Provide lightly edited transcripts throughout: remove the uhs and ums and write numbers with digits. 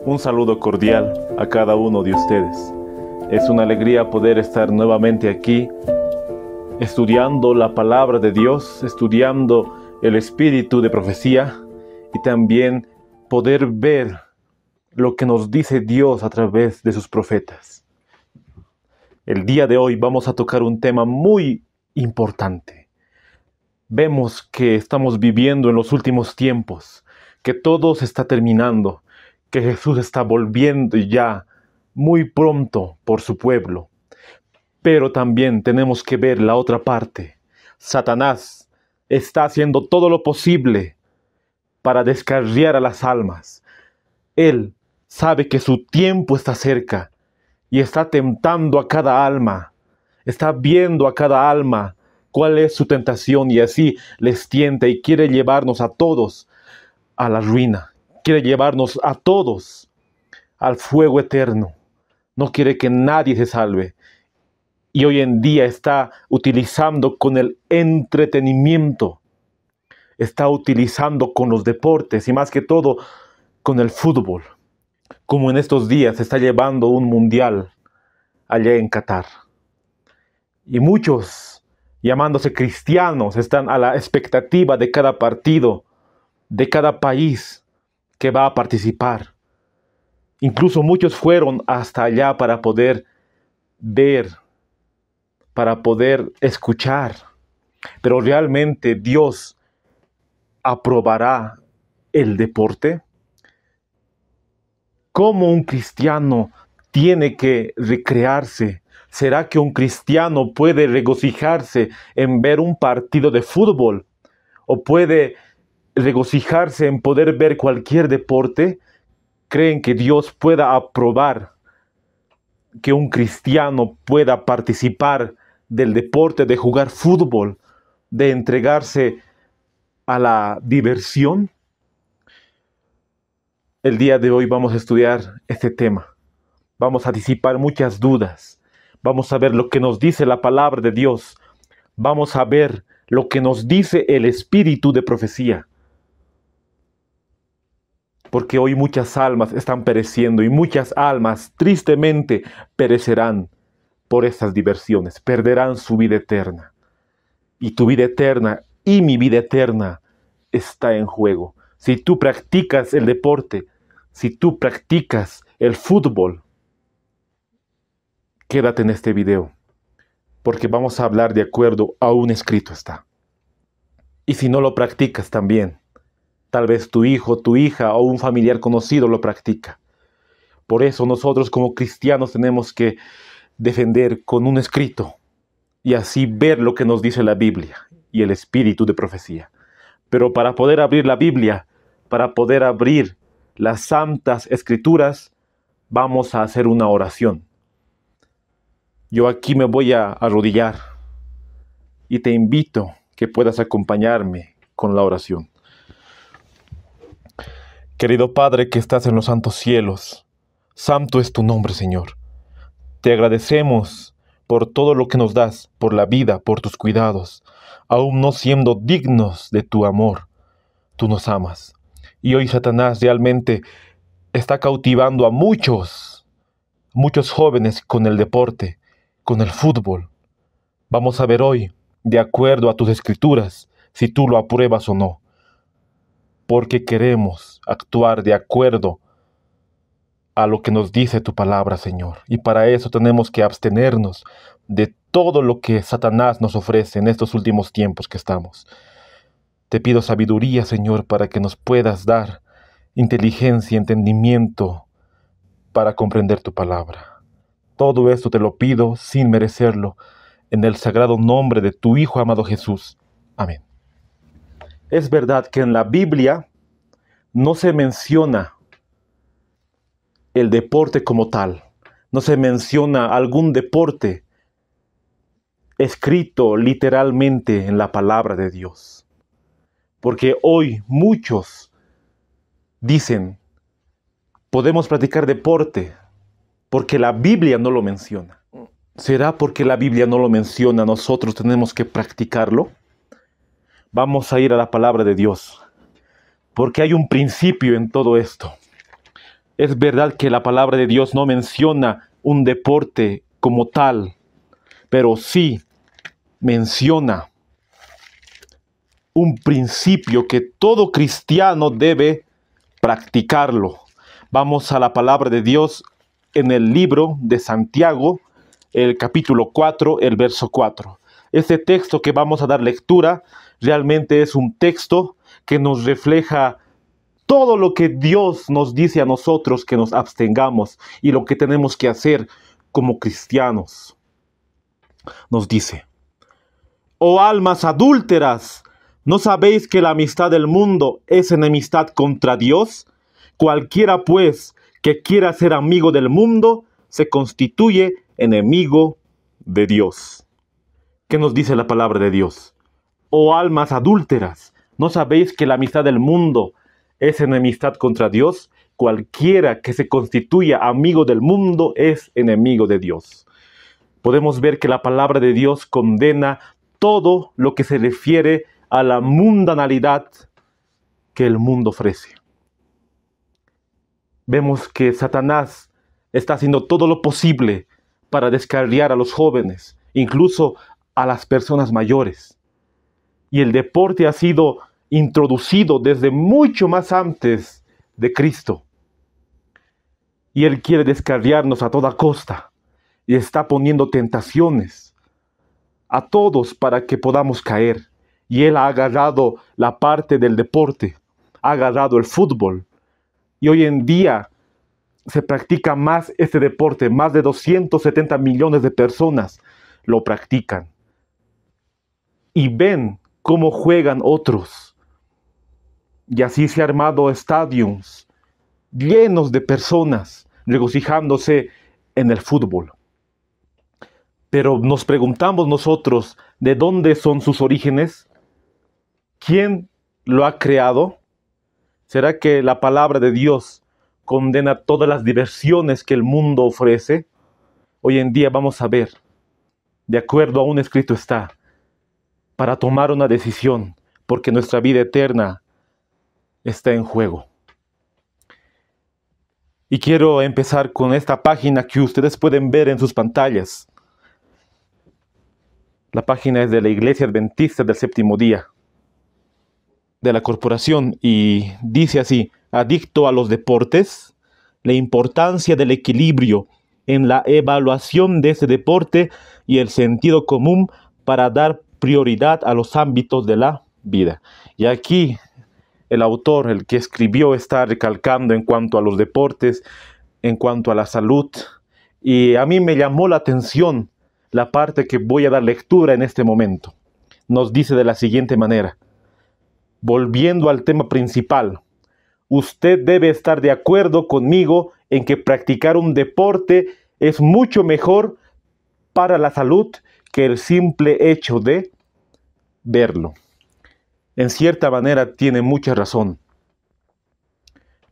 Un saludo cordial a cada uno de ustedes. Es una alegría poder estar nuevamente aquí, estudiando la palabra de Dios, estudiando el espíritu de profecía y también poder ver lo que nos dice Dios a través de sus profetas. El día de hoy vamos a tocar un tema muy importante. Vemos que estamos viviendo en los últimos tiempos, que todo se está terminando, que Jesús está volviendo ya muy pronto por su pueblo. Pero también tenemos que ver la otra parte. Satanás está haciendo todo lo posible para descarriar a las almas. Él sabe que su tiempo está cerca y está tentando a cada alma. Está viendo a cada alma cuál es su tentación y así les tienta y quiere llevarnos a todos a la ruina. Quiere llevarnos a todos al fuego eterno. No quiere que nadie se salve. Y hoy en día está utilizando con el entretenimiento. Está utilizando con los deportes y más que todo con el fútbol. Como en estos días se está llevando un mundial allá en Qatar. Y muchos, llamándose cristianos, están a la expectativa de cada partido, de cada país que va a participar. Incluso muchos fueron hasta allá para poder ver, para poder escuchar. Pero realmente Dios aprobará el deporte. ¿Cómo un cristiano tiene que recrearse? ¿Será que un cristiano puede regocijarse en ver un partido de fútbol? ¿O puede regocijarse en poder ver cualquier deporte? ¿Creen que Dios pueda aprobar que un cristiano pueda participar del deporte de jugar fútbol, de entregarse a la diversión? El día de hoy vamos a estudiar este tema. Vamos a disipar muchas dudas. Vamos a ver lo que nos dice la palabra de Dios. Vamos a ver lo que nos dice el espíritu de profecía. Porque hoy muchas almas están pereciendo y muchas almas tristemente perecerán por estas diversiones, perderán su vida eterna. Y tu vida eterna y mi vida eterna está en juego. Si tú practicas el deporte, si tú practicas el fútbol, quédate en este video, porque vamos a hablar de acuerdo a un escrito está. Y si no lo practicas también, tal vez tu hijo, tu hija o un familiar conocido lo practica. Por eso nosotros como cristianos tenemos que defender con un escrito y así ver lo que nos dice la Biblia y el espíritu de profecía. Pero para poder abrir la Biblia, para poder abrir las santas escrituras, vamos a hacer una oración. Yo aquí me voy a arrodillar y te invito que puedas acompañarme con la oración. Querido Padre que estás en los santos cielos, santo es tu nombre, Señor. Te agradecemos por todo lo que nos das, por la vida, por tus cuidados. Aún no siendo dignos de tu amor, tú nos amas. Y hoy Satanás realmente está cautivando a muchos jóvenes con el deporte, con el fútbol. Vamos a ver hoy, de acuerdo a tus escrituras, si tú lo apruebas o no. Porque queremos actuar de acuerdo a lo que nos dice tu palabra, Señor. Y para eso tenemos que abstenernos de todo lo que Satanás nos ofrece en estos últimos tiempos que estamos. Te pido sabiduría, Señor, para que nos puedas dar inteligencia y entendimiento para comprender tu palabra. Todo esto te lo pido sin merecerlo, en el sagrado nombre de tu Hijo amado Jesús. Amén. Es verdad que en la Biblia no se menciona el deporte como tal. No se menciona algún deporte escrito literalmente en la palabra de Dios. Porque hoy muchos dicen, podemos practicar deporte porque la Biblia no lo menciona. ¿Será porque la Biblia no lo menciona, nosotros tenemos que practicarlo? Vamos a ir a la palabra de Dios, porque hay un principio en todo esto. Es verdad que la palabra de Dios no menciona un deporte como tal, pero sí menciona un principio que todo cristiano debe practicarlo. Vamos a la palabra de Dios en el libro de Santiago, el capítulo 4, el verso 4. Este texto que vamos a dar lectura realmente es un texto que nos refleja todo lo que Dios nos dice a nosotros que nos abstengamos y lo que tenemos que hacer como cristianos. Nos dice: oh almas adúlteras, ¿no sabéis que la amistad del mundo es enemistad contra Dios? Cualquiera pues que quiera ser amigo del mundo se constituye enemigo de Dios. ¿Qué nos dice la palabra de Dios? Oh almas adúlteras, ¿no sabéis que la amistad del mundo es enemistad contra Dios? Cualquiera que se constituya amigo del mundo es enemigo de Dios. Podemos ver que la palabra de Dios condena todo lo que se refiere a la mundanalidad que el mundo ofrece. Vemos que Satanás está haciendo todo lo posible para descarriar a los jóvenes, incluso a las personas mayores. Y el deporte ha sido introducido desde mucho más antes de Cristo. Y Él quiere descarriarnos a toda costa. Y está poniendo tentaciones a todos para que podamos caer. Y Él ha agarrado la parte del deporte, ha agarrado el fútbol. Y hoy en día se practica más este deporte. Más de 270 millones de personas lo practican. Y ven cómo juegan otros. Y así se han armado estadios llenos de personas regocijándose en el fútbol. Pero nos preguntamos nosotros, ¿de dónde son sus orígenes? ¿Quién lo ha creado? ¿Será que la palabra de Dios condena todas las diversiones que el mundo ofrece? Hoy en día vamos a ver, de acuerdo a un escrito está, para tomar una decisión, porque nuestra vida eterna está en juego. Y quiero empezar con esta página que ustedes pueden ver en sus pantallas. La página es de la Iglesia Adventista del Séptimo Día, de la corporación, y dice así: adicto a los deportes, la importancia del equilibrio en la evaluación de ese deporte y el sentido común para dar prioridad a los ámbitos de la vida. Y aquí el autor, el que escribió, está recalcando en cuanto a los deportes, en cuanto a la salud. Y a mí me llamó la atención la parte que voy a dar lectura en este momento. Nos dice de la siguiente manera: volviendo al tema principal, usted debe estar de acuerdo conmigo en que practicar un deporte es mucho mejor para la salud que el simple hecho de verlo. En cierta manera tiene mucha razón.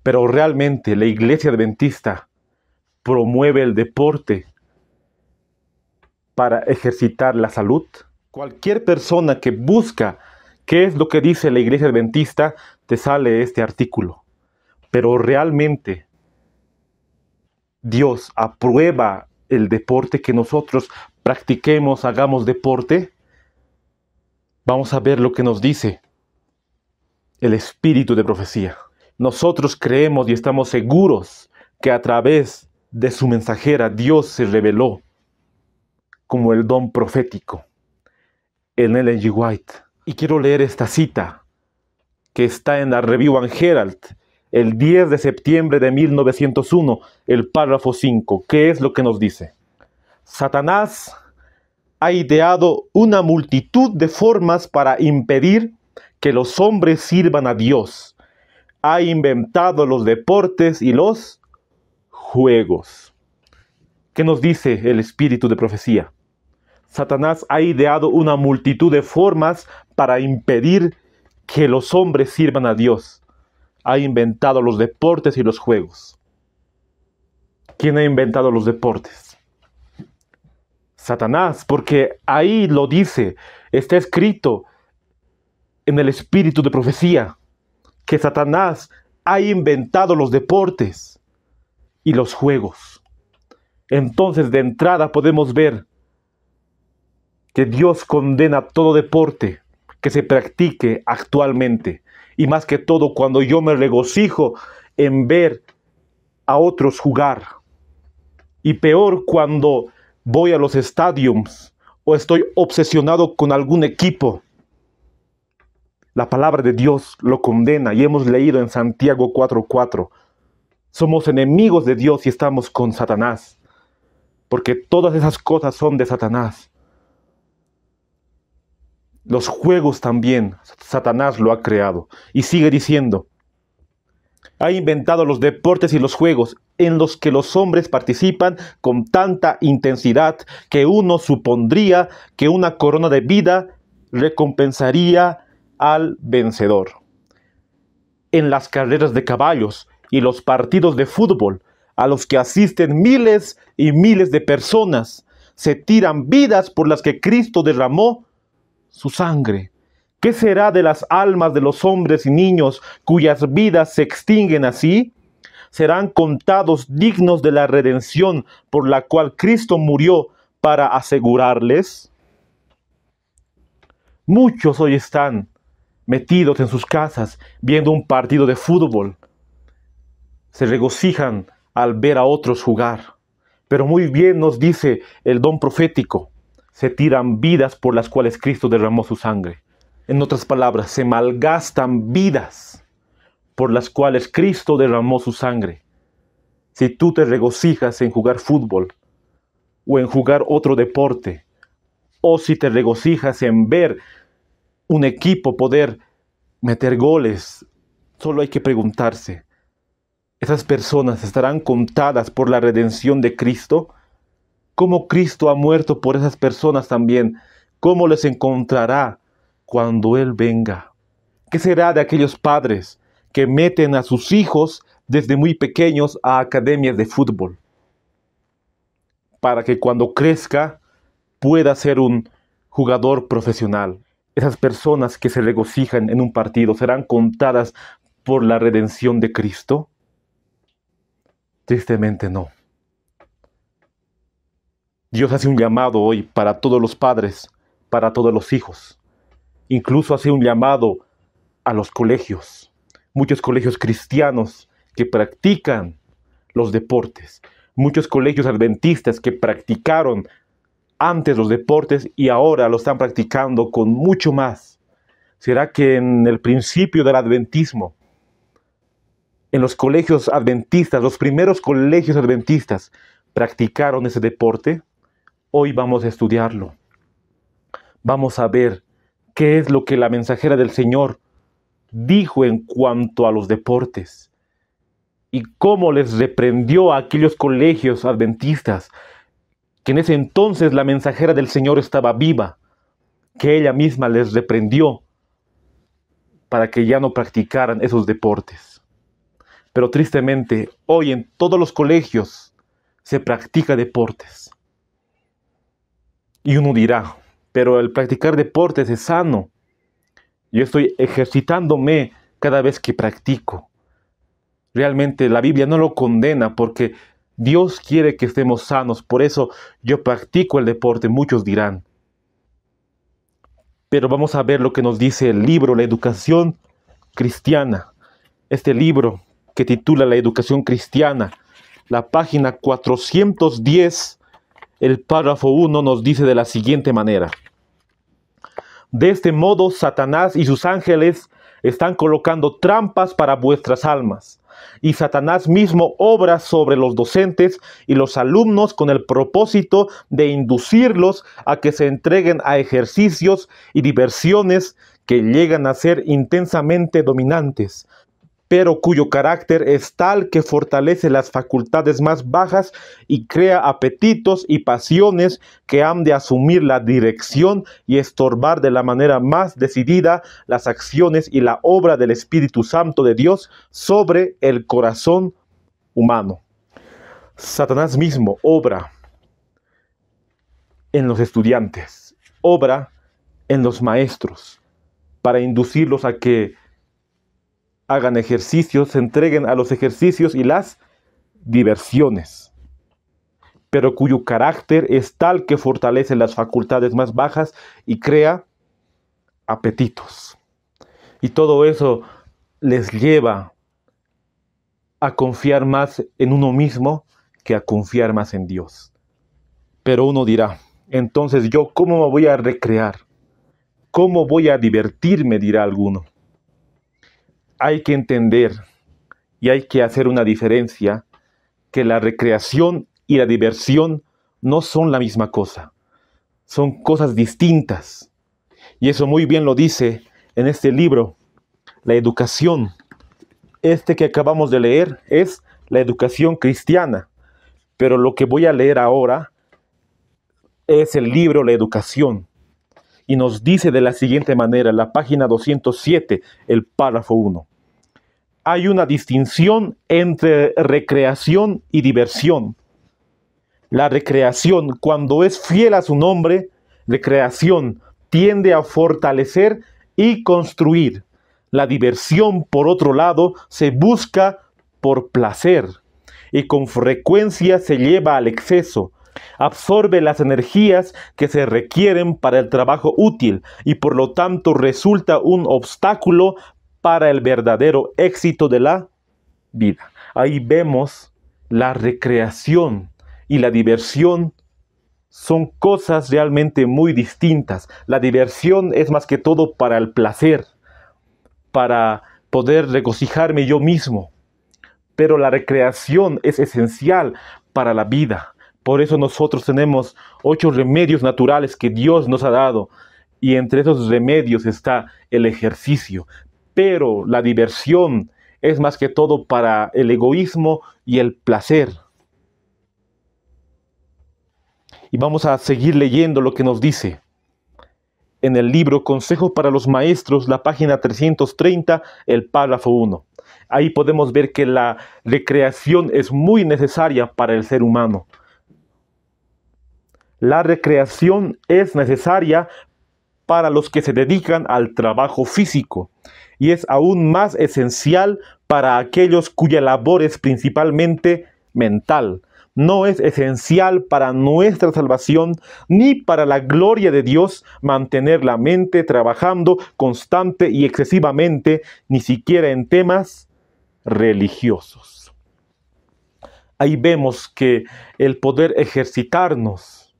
Pero realmente la Iglesia Adventista promueve el deporte para ejercitar la salud. Cualquier persona que busca qué es lo que dice la Iglesia Adventista, te sale este artículo. Pero realmente Dios aprueba el deporte, que nosotros practiquemos, hagamos deporte. Vamos a ver lo que nos dice el espíritu de profecía. Nosotros creemos y estamos seguros que a través de su mensajera Dios se reveló como el don profético en Ellen G. White. Y quiero leer esta cita que está en la Review and Herald, el 10 de septiembre de 1901, el párrafo 5. ¿Qué es lo que nos dice? Satanás ha ideado una multitud de formas para impedir que los hombres sirvan a Dios. Ha inventado los deportes y los juegos. ¿Qué nos dice el espíritu de profecía? Satanás ha ideado una multitud de formas para impedir que los hombres sirvan a Dios. Ha inventado los deportes y los juegos. ¿Quién ha inventado los deportes? Satanás, porque ahí lo dice, está escrito en el espíritu de profecía, que Satanás ha inventado los deportes. y los juegos. Entonces, de entrada podemos ver que Dios condena todo deporte que se practique actualmente. Y más que todo, cuando yo me regocijo en ver a otros jugar. Y peor cuando voy a los estadios o estoy obsesionado con algún equipo. La palabra de Dios lo condena y hemos leído en Santiago 4:4. Somos enemigos de Dios y estamos con Satanás, porque todas esas cosas son de Satanás. Los juegos también, Satanás lo ha creado. Y sigue diciendo, ha inventado los deportes y los juegos en los que los hombres participan con tanta intensidad que uno supondría que una corona de vida recompensaría al vencedor. En las carreras de caballos y los partidos de fútbol, a los que asisten miles y miles de personas, se tiran vidas por las que Cristo derramó su sangre. ¿Qué será de las almas de los hombres y niños cuyas vidas se extinguen así? Serán contados dignos de la redención por la cual Cristo murió para asegurarles. Muchos hoy están metidos en sus casas viendo un partido de fútbol. Se regocijan al ver a otros jugar. Pero muy bien nos dice el don profético, se tiran vidas por las cuales Cristo derramó su sangre. En otras palabras, se malgastan vidas por las cuales Cristo derramó su sangre. Si tú te regocijas en jugar fútbol o en jugar otro deporte, o si te regocijas en ver un equipo poder meter goles, solo hay que preguntarse, ¿esas personas estarán contadas por la redención de Cristo? ¿Cómo Cristo ha muerto por esas personas también? ¿Cómo les encontrará cuando Él venga? ¿Qué será de aquellos padres que meten a sus hijos desde muy pequeños a academias de fútbol? Para que cuando crezca pueda ser un jugador profesional. Esas personas que se regocijan en un partido, ¿serán contadas por la redención de Cristo? Tristemente no. Dios hace un llamado hoy para todos los padres, para todos los hijos. Incluso hace un llamado a los colegios. Muchos colegios cristianos que practican los deportes. Muchos colegios adventistas que practicaron antes los deportes y ahora lo están practicando con mucho más. ¿Será que en el principio del adventismo, en los colegios adventistas, los primeros colegios adventistas, practicaron ese deporte? Hoy vamos a estudiarlo. Vamos a ver qué es lo que la mensajera del Señor dijo en cuanto a los deportes y cómo les reprendió a aquellos colegios adventistas, que en ese entonces la mensajera del Señor estaba viva, que ella misma les reprendió para que ya no practicaran esos deportes. Pero tristemente, hoy en todos los colegios se practica deportes. Y uno dirá, pero el practicar deportes es sano. Yo estoy ejercitándome cada vez que practico. Realmente la Biblia no lo condena porque Dios quiere que estemos sanos. Por eso yo practico el deporte, muchos dirán. Pero vamos a ver lo que nos dice el libro La Educación Cristiana. Este libro que titula La Educación Cristiana, la página 410, el párrafo 1 nos dice de la siguiente manera. De este modo, Satanás y sus ángeles están colocando trampas para vuestras almas. Y Satanás mismo obra sobre los docentes y los alumnos con el propósito de inducirlos a que se entreguen a ejercicios y diversiones que llegan a ser intensamente dominantes, pero cuyo carácter es tal que fortalece las facultades más bajas y crea apetitos y pasiones que han de asumir la dirección y estorbar de la manera más decidida las acciones y la obra del Espíritu Santo de Dios sobre el corazón humano. Satanás mismo obra en los estudiantes, obra en los maestros, para inducirlos a que hagan ejercicios, se entreguen a los ejercicios y las diversiones, pero cuyo carácter es tal que fortalece las facultades más bajas y crea apetitos. Y todo eso les lleva a confiar más en uno mismo que a confiar más en Dios. Pero uno dirá, entonces yo, ¿cómo me voy a recrear? ¿Cómo voy a divertirme?, dirá alguno. Hay que entender y hay que hacer una diferencia, que la recreación y la diversión no son la misma cosa. Son cosas distintas. Y eso muy bien lo dice en este libro, La Educación. Este que acabamos de leer es la educación cristiana. Pero lo que voy a leer ahora es el libro La Educación. Y nos dice de la siguiente manera, la página 207, el párrafo 1. Hay una distinción entre recreación y diversión. La recreación, cuando es fiel a su nombre, recreación, tiende a fortalecer y construir. La diversión, por otro lado, se busca por placer y con frecuencia se lleva al exceso. Absorbe las energías que se requieren para el trabajo útil y por lo tanto resulta un obstáculo para el verdadero éxito de la vida. Ahí vemos la recreación y la diversión son cosas realmente muy distintas. La diversión es más que todo para el placer, para poder regocijarme yo mismo. Pero la recreación es esencial para la vida. Por eso nosotros tenemos 8 remedios naturales que Dios nos ha dado. Y entre esos remedios está el ejercicio. Pero la diversión es más que todo para el egoísmo y el placer. Y vamos a seguir leyendo lo que nos dice. En el libro Consejo para los Maestros, la página 330, el párrafo 1. Ahí podemos ver que la recreación es muy necesaria para el ser humano. La recreación es necesaria para los que se dedican al trabajo físico y es aún más esencial para aquellos cuya labor es principalmente mental. No es esencial para nuestra salvación ni para la gloria de Dios mantener la mente trabajando constante y excesivamente, ni siquiera en temas religiosos. Ahí vemos que el poder ejercitarnos,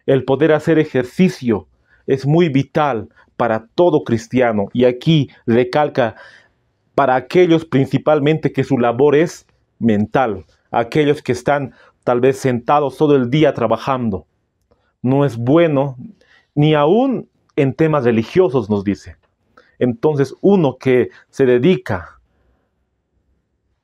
el poder hacer ejercicio es muy vital para todo cristiano. Y aquí recalca para aquellos principalmente que su labor es mental, aquellos que están tal vez sentados todo el día trabajando. No es bueno, ni aún en temas religiosos nos dice. Entonces uno que se dedica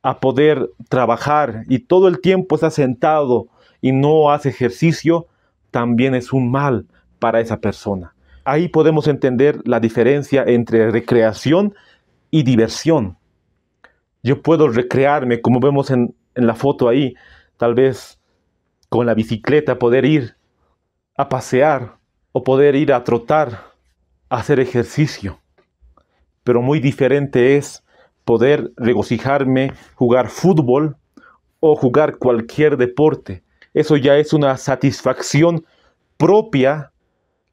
a poder trabajar y todo el tiempo está sentado y no hace ejercicio, también es un mal para esa persona. Ahí podemos entender la diferencia entre recreación y diversión. Yo puedo recrearme, como vemos en la foto ahí, tal vez con la bicicleta, poder ir a pasear o poder ir a trotar, a hacer ejercicio. Pero muy diferente es poder regocijarme, jugar fútbol o jugar cualquier deporte. Eso ya es una satisfacción propia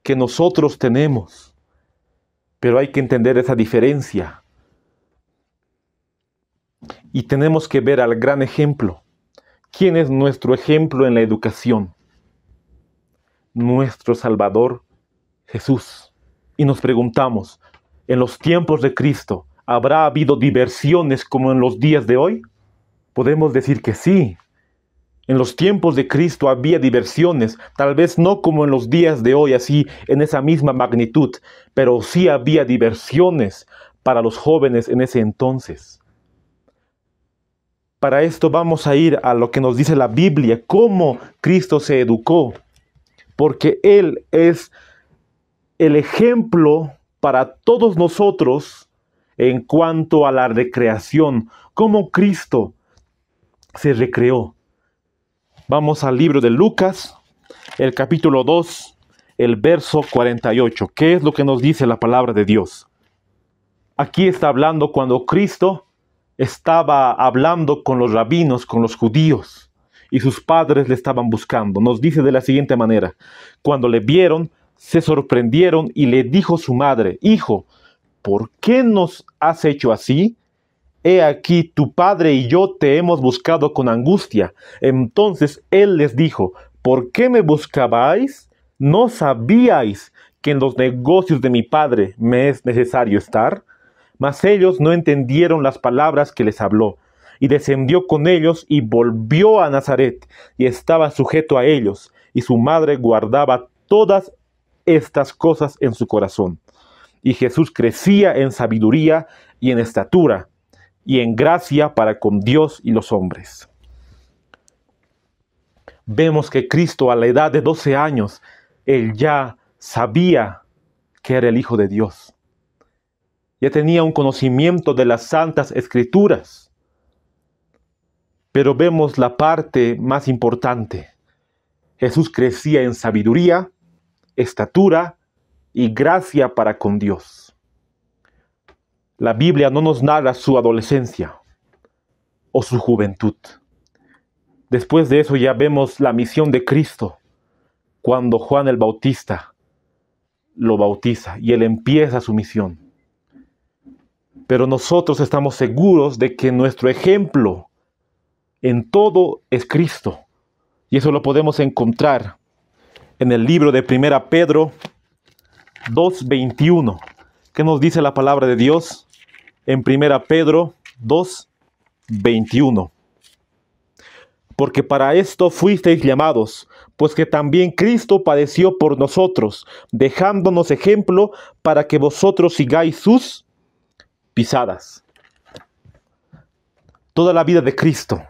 que nosotros tenemos. Pero hay que entender esa diferencia. Y tenemos que ver al gran ejemplo. ¿Quién es nuestro ejemplo en la educación? Nuestro Salvador, Jesús. Y nos preguntamos, ¿en los tiempos de Cristo habrá habido diversiones como en los días de hoy? Podemos decir que sí. En los tiempos de Cristo había diversiones, tal vez no como en los días de hoy, así en esa misma magnitud, pero sí había diversiones para los jóvenes en ese entonces. Para esto vamos a ir a lo que nos dice la Biblia, cómo Cristo se educó, porque Él es el ejemplo para todos nosotros en cuanto a la recreación, cómo Cristo se recreó. Vamos al libro de Lucas, el capítulo 2, el verso 48. ¿Qué es lo que nos dice la palabra de Dios? Aquí está hablando cuando Cristo estaba hablando con los rabinos, con los judíos, y sus padres le estaban buscando. Nos dice de la siguiente manera: cuando le vieron, se sorprendieron y le dijo su madre: Hijo, ¿por qué nos has hecho así? He aquí, tu padre y yo te hemos buscado con angustia. Entonces él les dijo: ¿por qué me buscabais? ¿No sabíais que en los negocios de mi padre me es necesario estar? Mas ellos no entendieron las palabras que les habló. Y descendió con ellos y volvió a Nazaret, y estaba sujeto a ellos, y su madre guardaba todas estas cosas en su corazón. Y Jesús crecía en sabiduría y en estatura, y en gracia para con Dios y los hombres. Vemos que Cristo, a la edad de 12 años, él ya sabía que era el Hijo de Dios. Ya tenía un conocimiento de las Santas Escrituras. Pero vemos la parte más importante. Jesús crecía en sabiduría, estatura y gracia para con Dios. La Biblia no nos narra su adolescencia o su juventud. Después de eso ya vemos la misión de Cristo, cuando Juan el Bautista lo bautiza y él empieza su misión. Pero nosotros estamos seguros de que nuestro ejemplo en todo es Cristo. Y eso lo podemos encontrar en el libro de 1 Pedro 2:21. ¿Qué nos dice la palabra de Dios? En 1 Pedro 2:21. Porque para esto fuisteis llamados, pues que también Cristo padeció por nosotros, dejándonos ejemplo para que vosotros sigáis sus pisadas. Toda la vida de Cristo,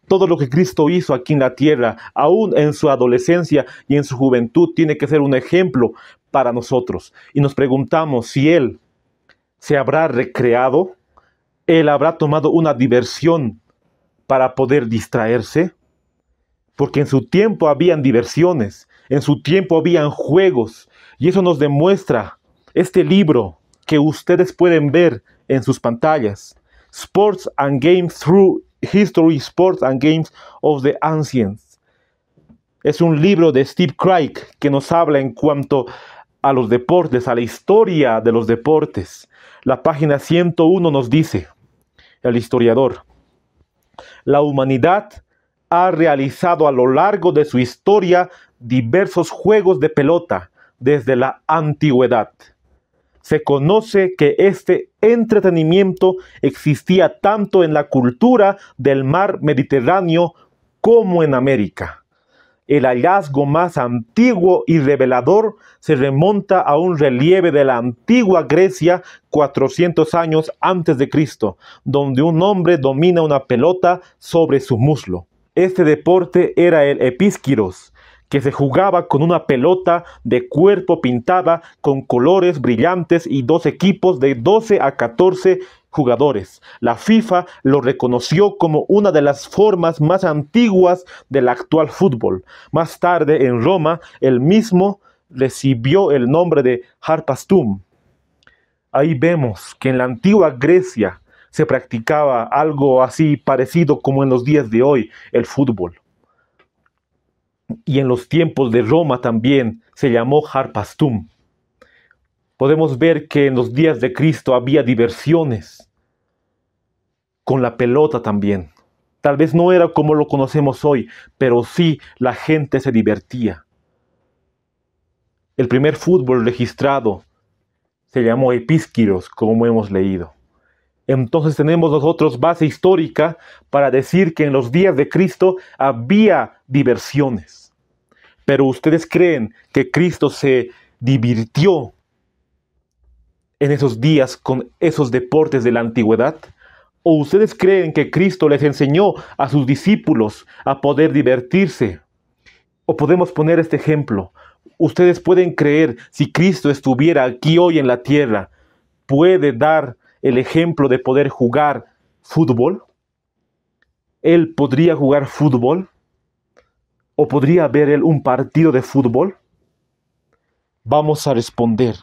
todo lo que Cristo hizo aquí en la tierra, aún en su adolescencia y en su juventud, tiene que ser un ejemplo para nosotros. Y nos preguntamos si Él se habrá recreado, Él habrá tomado una diversión para poder distraerse, porque en su tiempo habían diversiones, en su tiempo habían juegos, y eso nos demuestra este libro que ustedes pueden ver en sus pantallas, Sports and Games Through History, Sports and Games of the Ancients. Es un libro de Steve Craig que nos habla en cuanto a los deportes, a la historia de los deportes. La página 101 nos dice, el historiador: la humanidad ha realizado a lo largo de su historia diversos juegos de pelota desde la antigüedad. Se conoce que este entretenimiento existía tanto en la cultura del mar Mediterráneo como en América. El hallazgo más antiguo y revelador se remonta a un relieve de la antigua Grecia 400 años antes de Cristo, donde un hombre domina una pelota sobre su muslo. Este deporte era el epískiros, que se jugaba con una pelota de cuerpo pintada con colores brillantes y dos equipos de 12 a 14 jugadores. La FIFA lo reconoció como una de las formas más antiguas del actual fútbol. Más tarde, en Roma, el mismo recibió el nombre de Harpastum. Ahí vemos que en la antigua Grecia se practicaba algo así parecido como en los días de hoy, el fútbol. Y en los tiempos de Roma también se llamó Harpastum. Podemos ver que en los días de Cristo había diversiones con la pelota también. Tal vez no era como lo conocemos hoy, pero sí la gente se divertía. El primer fútbol registrado se llamó epískiros, como hemos leído. Entonces tenemos nosotros base histórica para decir que en los días de Cristo había diversiones. Pero ¿ustedes creen que Cristo se divirtió en esos días con esos deportes de la antigüedad? ¿O ustedes creen que Cristo les enseñó a sus discípulos a poder divertirse? O podemos poner este ejemplo. Ustedes pueden creer, si Cristo estuviera aquí hoy en la tierra, ¿puede dar el ejemplo de poder jugar fútbol? ¿Él podría jugar fútbol? ¿O podría ver él un partido de fútbol? Vamos a responder.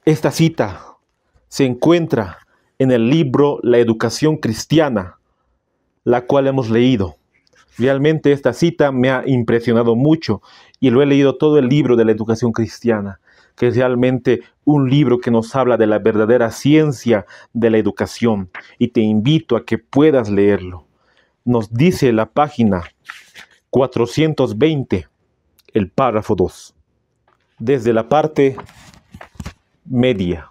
Esta cita se encuentra en el libro La Educación Cristiana, la cual hemos leído. Realmente esta cita me ha impresionado mucho y lo he leído todo el libro de la Educación Cristiana, que es realmente un libro que nos habla de la verdadera ciencia de la educación, y te invito a que puedas leerlo. Nos dice la página 420, el párrafo 2, desde la parte media.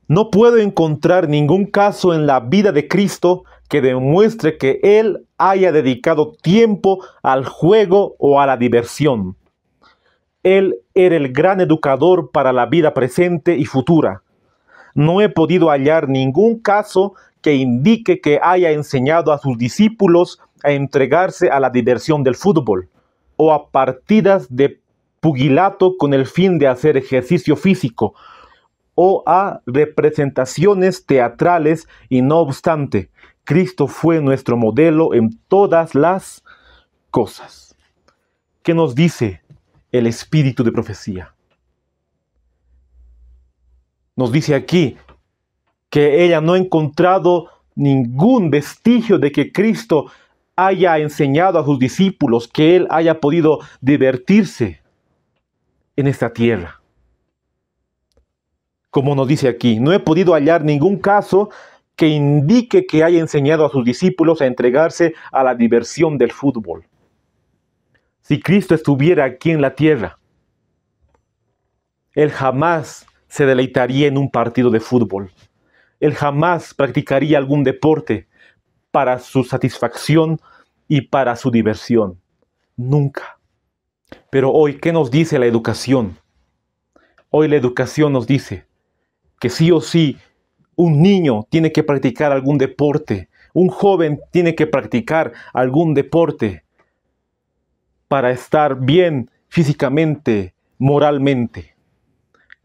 No puedo encontrar ningún caso en la vida de Cristo que demuestre que Él haya dedicado tiempo al juego o a la diversión. Él era el gran educador para la vida presente y futura. No he podido hallar ningún caso que indique que haya enseñado a sus discípulos a entregarse a la diversión del fútbol o a partidas de pugilato con el fin de hacer ejercicio físico, o a representaciones teatrales, y no obstante, Cristo fue nuestro modelo en todas las cosas. ¿Qué nos dice el espíritu de profecía? Nos dice aquí que ella no ha encontrado ningún vestigio de que Cristo haya enseñado a sus discípulos, que Él haya podido divertirse en esta tierra. Como nos dice aquí, no he podido hallar ningún caso que indique que haya enseñado a sus discípulos a entregarse a la diversión del fútbol. Si Cristo estuviera aquí en la tierra, Él jamás se deleitaría en un partido de fútbol. Él jamás practicaría algún deporte para su satisfacción y para su diversión. Nunca. Pero hoy, ¿qué nos dice la educación? Hoy la educación nos dice que sí o sí un niño tiene que practicar algún deporte, un joven tiene que practicar algún deporte para estar bien físicamente, moralmente.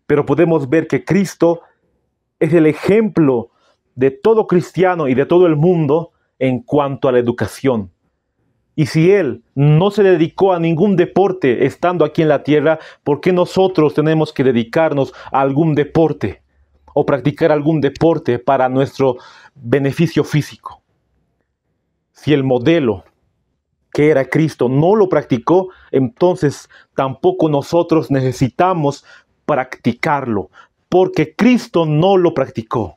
Pero podemos ver que Cristo es el ejemplo de todo cristiano y de todo el mundo en cuanto a la educación. Y si Él no se dedicó a ningún deporte estando aquí en la tierra, ¿por qué nosotros tenemos que dedicarnos a algún deporte o practicar algún deporte para nuestro beneficio físico? Si el modelo que era Cristo no lo practicó, entonces tampoco nosotros necesitamos practicarlo, porque Cristo no lo practicó.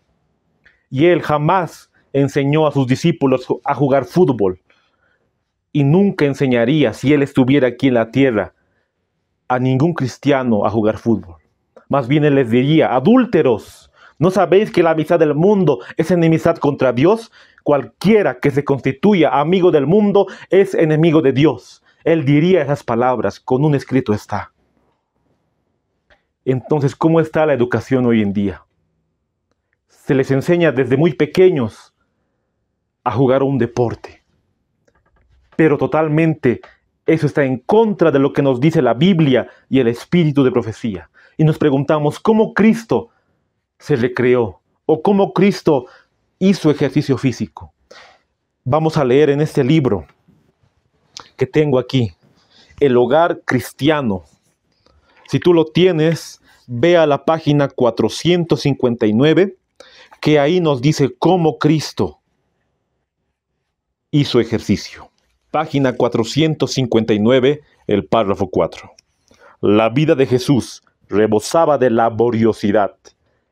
Y Él jamás enseñó a sus discípulos a jugar fútbol. Y nunca enseñaría, si Él estuviera aquí en la tierra, a ningún cristiano a jugar fútbol. Más bien Él les diría: adúlteros, ¿no sabéis que la amistad del mundo es enemistad contra Dios? Cualquiera que se constituya amigo del mundo es enemigo de Dios. Él diría esas palabras, con un escrito está. Entonces, ¿cómo está la educación hoy en día? Se les enseña desde muy pequeños a jugar un deporte. Pero totalmente eso está en contra de lo que nos dice la Biblia y el espíritu de profecía. Y nos preguntamos cómo Cristo se recreó o cómo Cristo hizo ejercicio físico. Vamos a leer en este libro que tengo aquí, El Hogar Cristiano. Si tú lo tienes, ve a la página 459, que ahí nos dice cómo Cristo hizo ejercicio. Página 459, el párrafo 4. La vida de Jesús rebosaba de laboriosidad,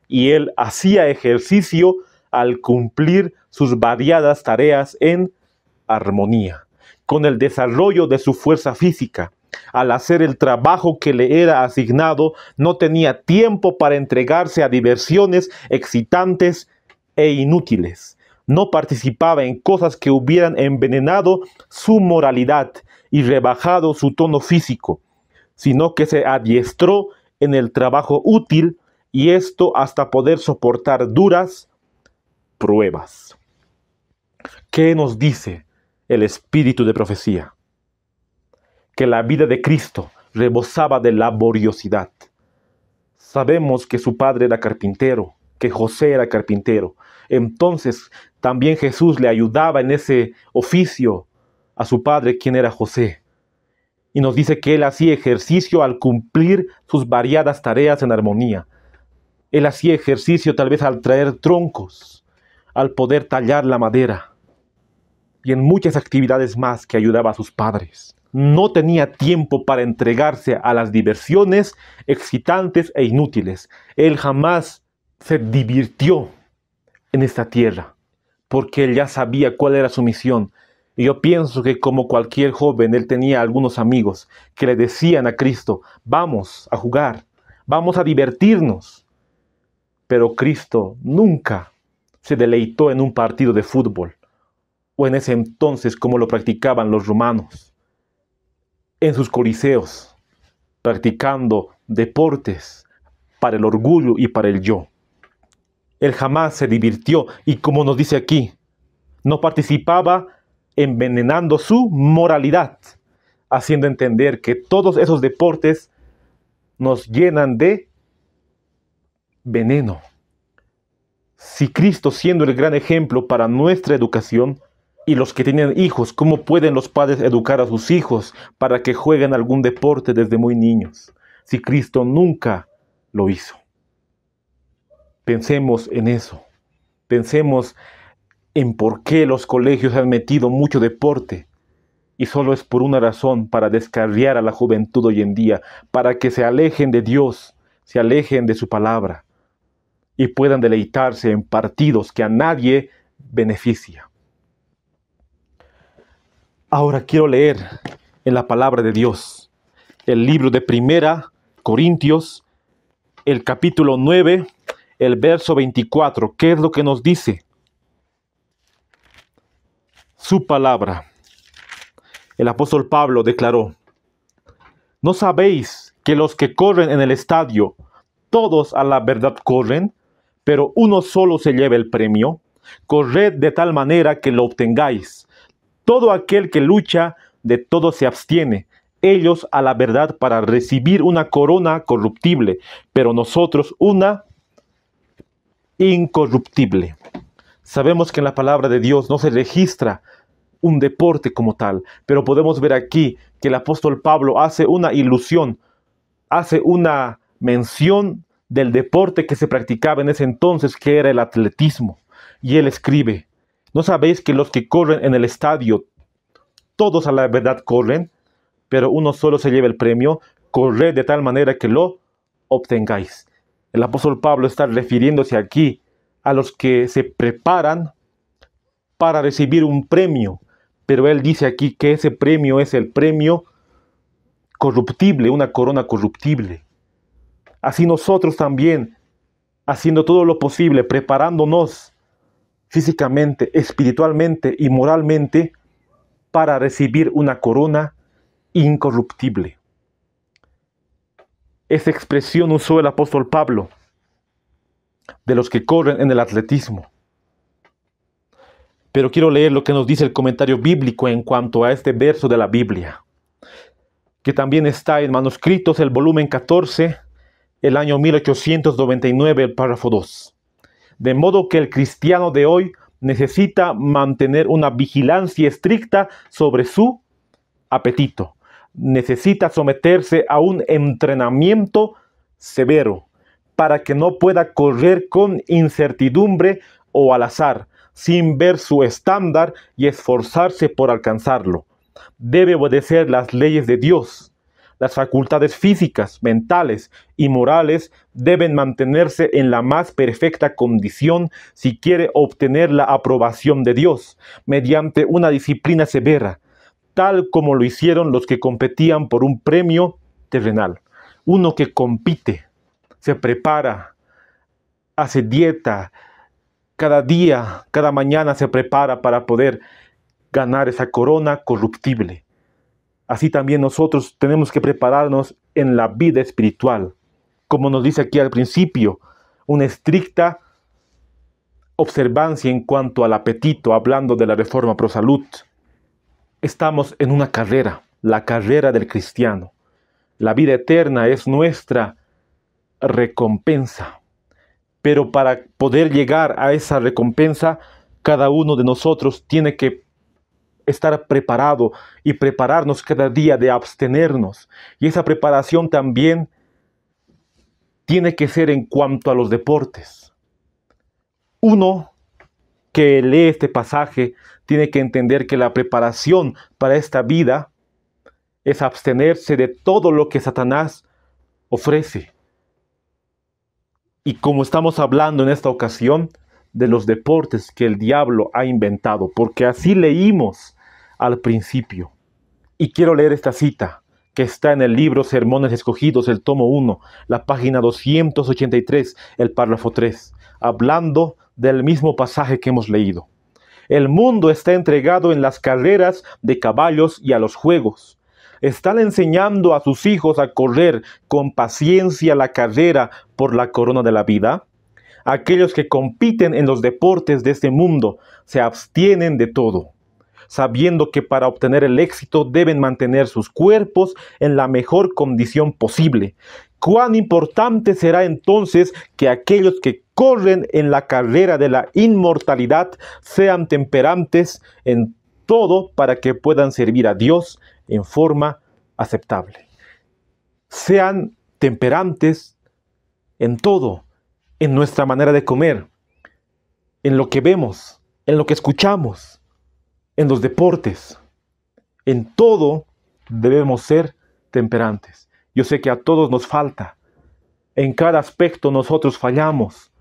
y Él hacía ejercicio al cumplir sus variadas tareas en armonía con el desarrollo de su fuerza física. Al hacer el trabajo que le era asignado, no tenía tiempo para entregarse a diversiones excitantes e inútiles. No participaba en cosas que hubieran envenenado su moralidad y rebajado su tono físico, sino que se adiestró en el trabajo útil, y esto hasta poder soportar duras pruebas. ¿Qué nos dice el espíritu de profecía? Que la vida de Cristo rebosaba de laboriosidad. Sabemos que su padre era carpintero, que José era carpintero. Entonces también Jesús le ayudaba en ese oficio a su padre, quien era José. Y nos dice que él hacía ejercicio al cumplir sus variadas tareas en armonía. Él hacía ejercicio tal vez al traer troncos, al poder tallar la madera y en muchas actividades más que ayudaba a sus padres. No tenía tiempo para entregarse a las diversiones excitantes e inútiles. Él jamás se divirtió en esta tierra, porque él ya sabía cuál era su misión. Y yo pienso que como cualquier joven, él tenía algunos amigos que le decían a Cristo, vamos a jugar, vamos a divertirnos. Pero Cristo nunca se deleitó en un partido de fútbol, o en ese entonces como lo practicaban los romanos, en sus coliseos, practicando deportes para el orgullo y para el yo. Él jamás se divirtió y, como nos dice aquí, no participaba envenenando su moralidad, haciendo entender que todos esos deportes nos llenan de veneno. Si Cristo, siendo el gran ejemplo para nuestra educación, y los que tienen hijos, ¿cómo pueden los padres educar a sus hijos para que jueguen algún deporte desde muy niños? Si Cristo nunca lo hizo. Pensemos en eso. Pensemos en por qué los colegios han metido mucho deporte. Y solo es por una razón, para descarriar a la juventud hoy en día, para que se alejen de Dios, se alejen de su palabra y puedan deleitarse en partidos que a nadie beneficia. Ahora quiero leer en la palabra de Dios el libro de 1 Corintios, el capítulo 9, el verso 24. ¿Qué es lo que nos dice su palabra? El apóstol Pablo declaró, ¿no sabéis que los que corren en el estadio, todos a la verdad corren, pero uno solo se lleva el premio? Corred de tal manera que lo obtengáis. Todo aquel que lucha, de todo se abstiene. Ellos a la verdad para recibir una corona corruptible, pero nosotros una incorruptible. Sabemos que en la palabra de Dios no se registra un deporte como tal, pero podemos ver aquí que el apóstol Pablo hace una ilusión, hace una mención del deporte que se practicaba en ese entonces, que era el atletismo. Y él escribe, ¿no sabéis que los que corren en el estadio, todos a la verdad corren, pero uno solo se lleva el premio? Corred de tal manera que lo obtengáis. El apóstol Pablo está refiriéndose aquí a los que se preparan para recibir un premio, pero él dice aquí que ese premio es el premio corruptible, una corona corruptible. Así nosotros también, haciendo todo lo posible, preparándonos físicamente, espiritualmente y moralmente para recibir una corona incorruptible. Esa expresión usó el apóstol Pablo de los que corren en el atletismo. Pero quiero leer lo que nos dice el comentario bíblico en cuanto a este verso de la Biblia, que también está en Manuscritos, el volumen 14, el año 1899, el párrafo 2. De modo que el cristiano de hoy necesita mantener una vigilancia estricta sobre su apetito. Necesita someterse a un entrenamiento severo para que no pueda correr con incertidumbre o al azar, sin ver su estándar y esforzarse por alcanzarlo. Debe obedecer las leyes de Dios. Las facultades físicas, mentales y morales deben mantenerse en la más perfecta condición si quiere obtener la aprobación de Dios mediante una disciplina severa, tal como lo hicieron los que competían por un premio terrenal. Uno que compite, se prepara, hace dieta, cada día, cada mañana se prepara para poder ganar esa corona corruptible. Así también nosotros tenemos que prepararnos en la vida espiritual. Como nos dice aquí al principio, una estricta observancia en cuanto al apetito, hablando de la Reforma Pro Salud. Estamos en una carrera, la carrera del cristiano. La vida eterna es nuestra recompensa. Pero para poder llegar a esa recompensa, cada uno de nosotros tiene que estar preparado y prepararnos cada día de abstenernos. Y esa preparación también tiene que ser en cuanto a los deportes. Uno que lee este pasaje tiene que entender que la preparación para esta vida es abstenerse de todo lo que Satanás ofrece. Y como estamos hablando en esta ocasión de los deportes que el diablo ha inventado, porque así leímos al principio. Y quiero leer esta cita que está en el libro Sermones Escogidos, el tomo 1, la página 283, el párrafo 3, hablando del mismo pasaje que hemos leído. El mundo está entregado en las carreras de caballos y a los juegos. ¿Están enseñando a sus hijos a correr con paciencia la carrera por la corona de la vida? Aquellos que compiten en los deportes de este mundo se abstienen de todo, sabiendo que para obtener el éxito deben mantener sus cuerpos en la mejor condición posible. ¿Cuán importante será entonces que aquellos que corren en la carrera de la inmortalidad sean temperantes en todo para que puedan servir a Dios en forma aceptable? Sean temperantes en todo, en nuestra manera de comer, en lo que vemos, en lo que escuchamos, en los deportes. En todo debemos ser temperantes. Yo sé que a todos nos falta. En cada aspecto nosotros fallamos.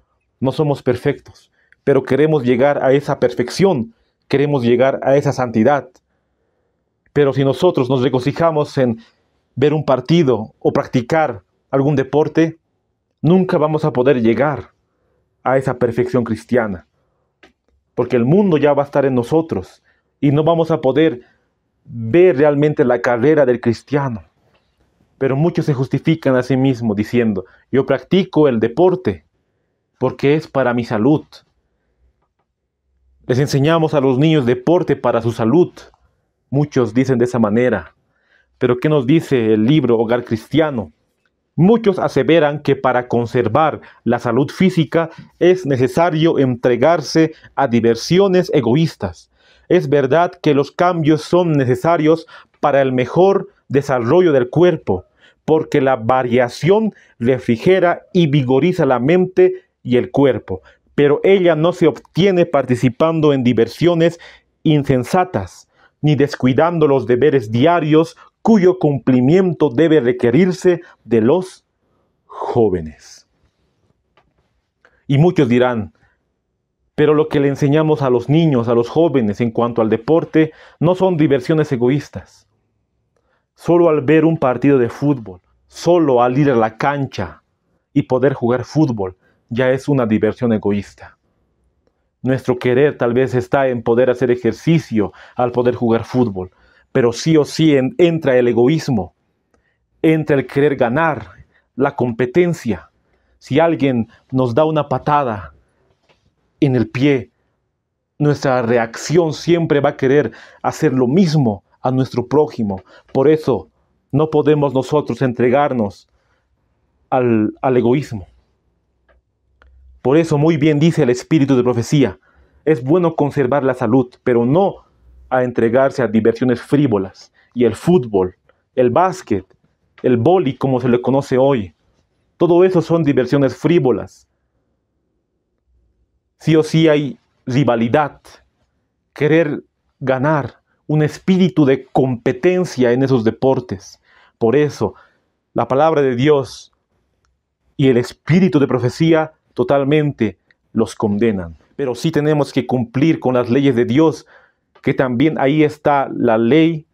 No somos perfectos, pero queremos llegar a esa perfección. Queremos llegar a esa santidad. Pero si nosotros nos regocijamos en ver un partido o practicar algún deporte, nunca vamos a poder llegar a esa perfección cristiana. Porque el mundo ya va a estar en nosotros y no vamos a poder ver realmente la carrera del cristiano. Pero muchos se justifican a sí mismos diciendo: yo practico el deporte porque es para mi salud. Les enseñamos a los niños deporte para su salud. Muchos dicen de esa manera. Pero ¿qué nos dice el libro Hogar Cristiano? Muchos aseveran que para conservar la salud física es necesario entregarse a diversiones egoístas. Es verdad que los cambios son necesarios para el mejor desarrollo del cuerpo, porque la variación refrigera y vigoriza la mente y el cuerpo, pero ella no se obtiene participando en diversiones insensatas, ni descuidando los deberes diarios cuyo cumplimiento debe requerirse de los jóvenes. Y muchos dirán: pero lo que le enseñamos a los niños, a los jóvenes en cuanto al deporte, no son diversiones egoístas. Solo al ver un partido de fútbol, solo al ir a la cancha y poder jugar fútbol, ya es una diversión egoísta. Nuestro querer tal vez está en poder hacer ejercicio al poder jugar fútbol, pero sí o sí entra el egoísmo, entra el querer ganar, la competencia. Si alguien nos da una patada en el pie, nuestra reacción siempre va a querer hacer lo mismo a nuestro prójimo. Por eso no podemos nosotros entregarnos al egoísmo. Por eso muy bien dice el espíritu de profecía: es bueno conservar la salud, pero no a entregarse a diversiones frívolas. Y el fútbol, el básquet, el vóley como se le conoce hoy, todo eso son diversiones frívolas. Sí o sí hay rivalidad, querer ganar, un espíritu de competencia en esos deportes. Por eso, la palabra de Dios y el espíritu de profecía totalmente los condenan. Pero sí tenemos que cumplir con las leyes de Dios, que también ahí está la ley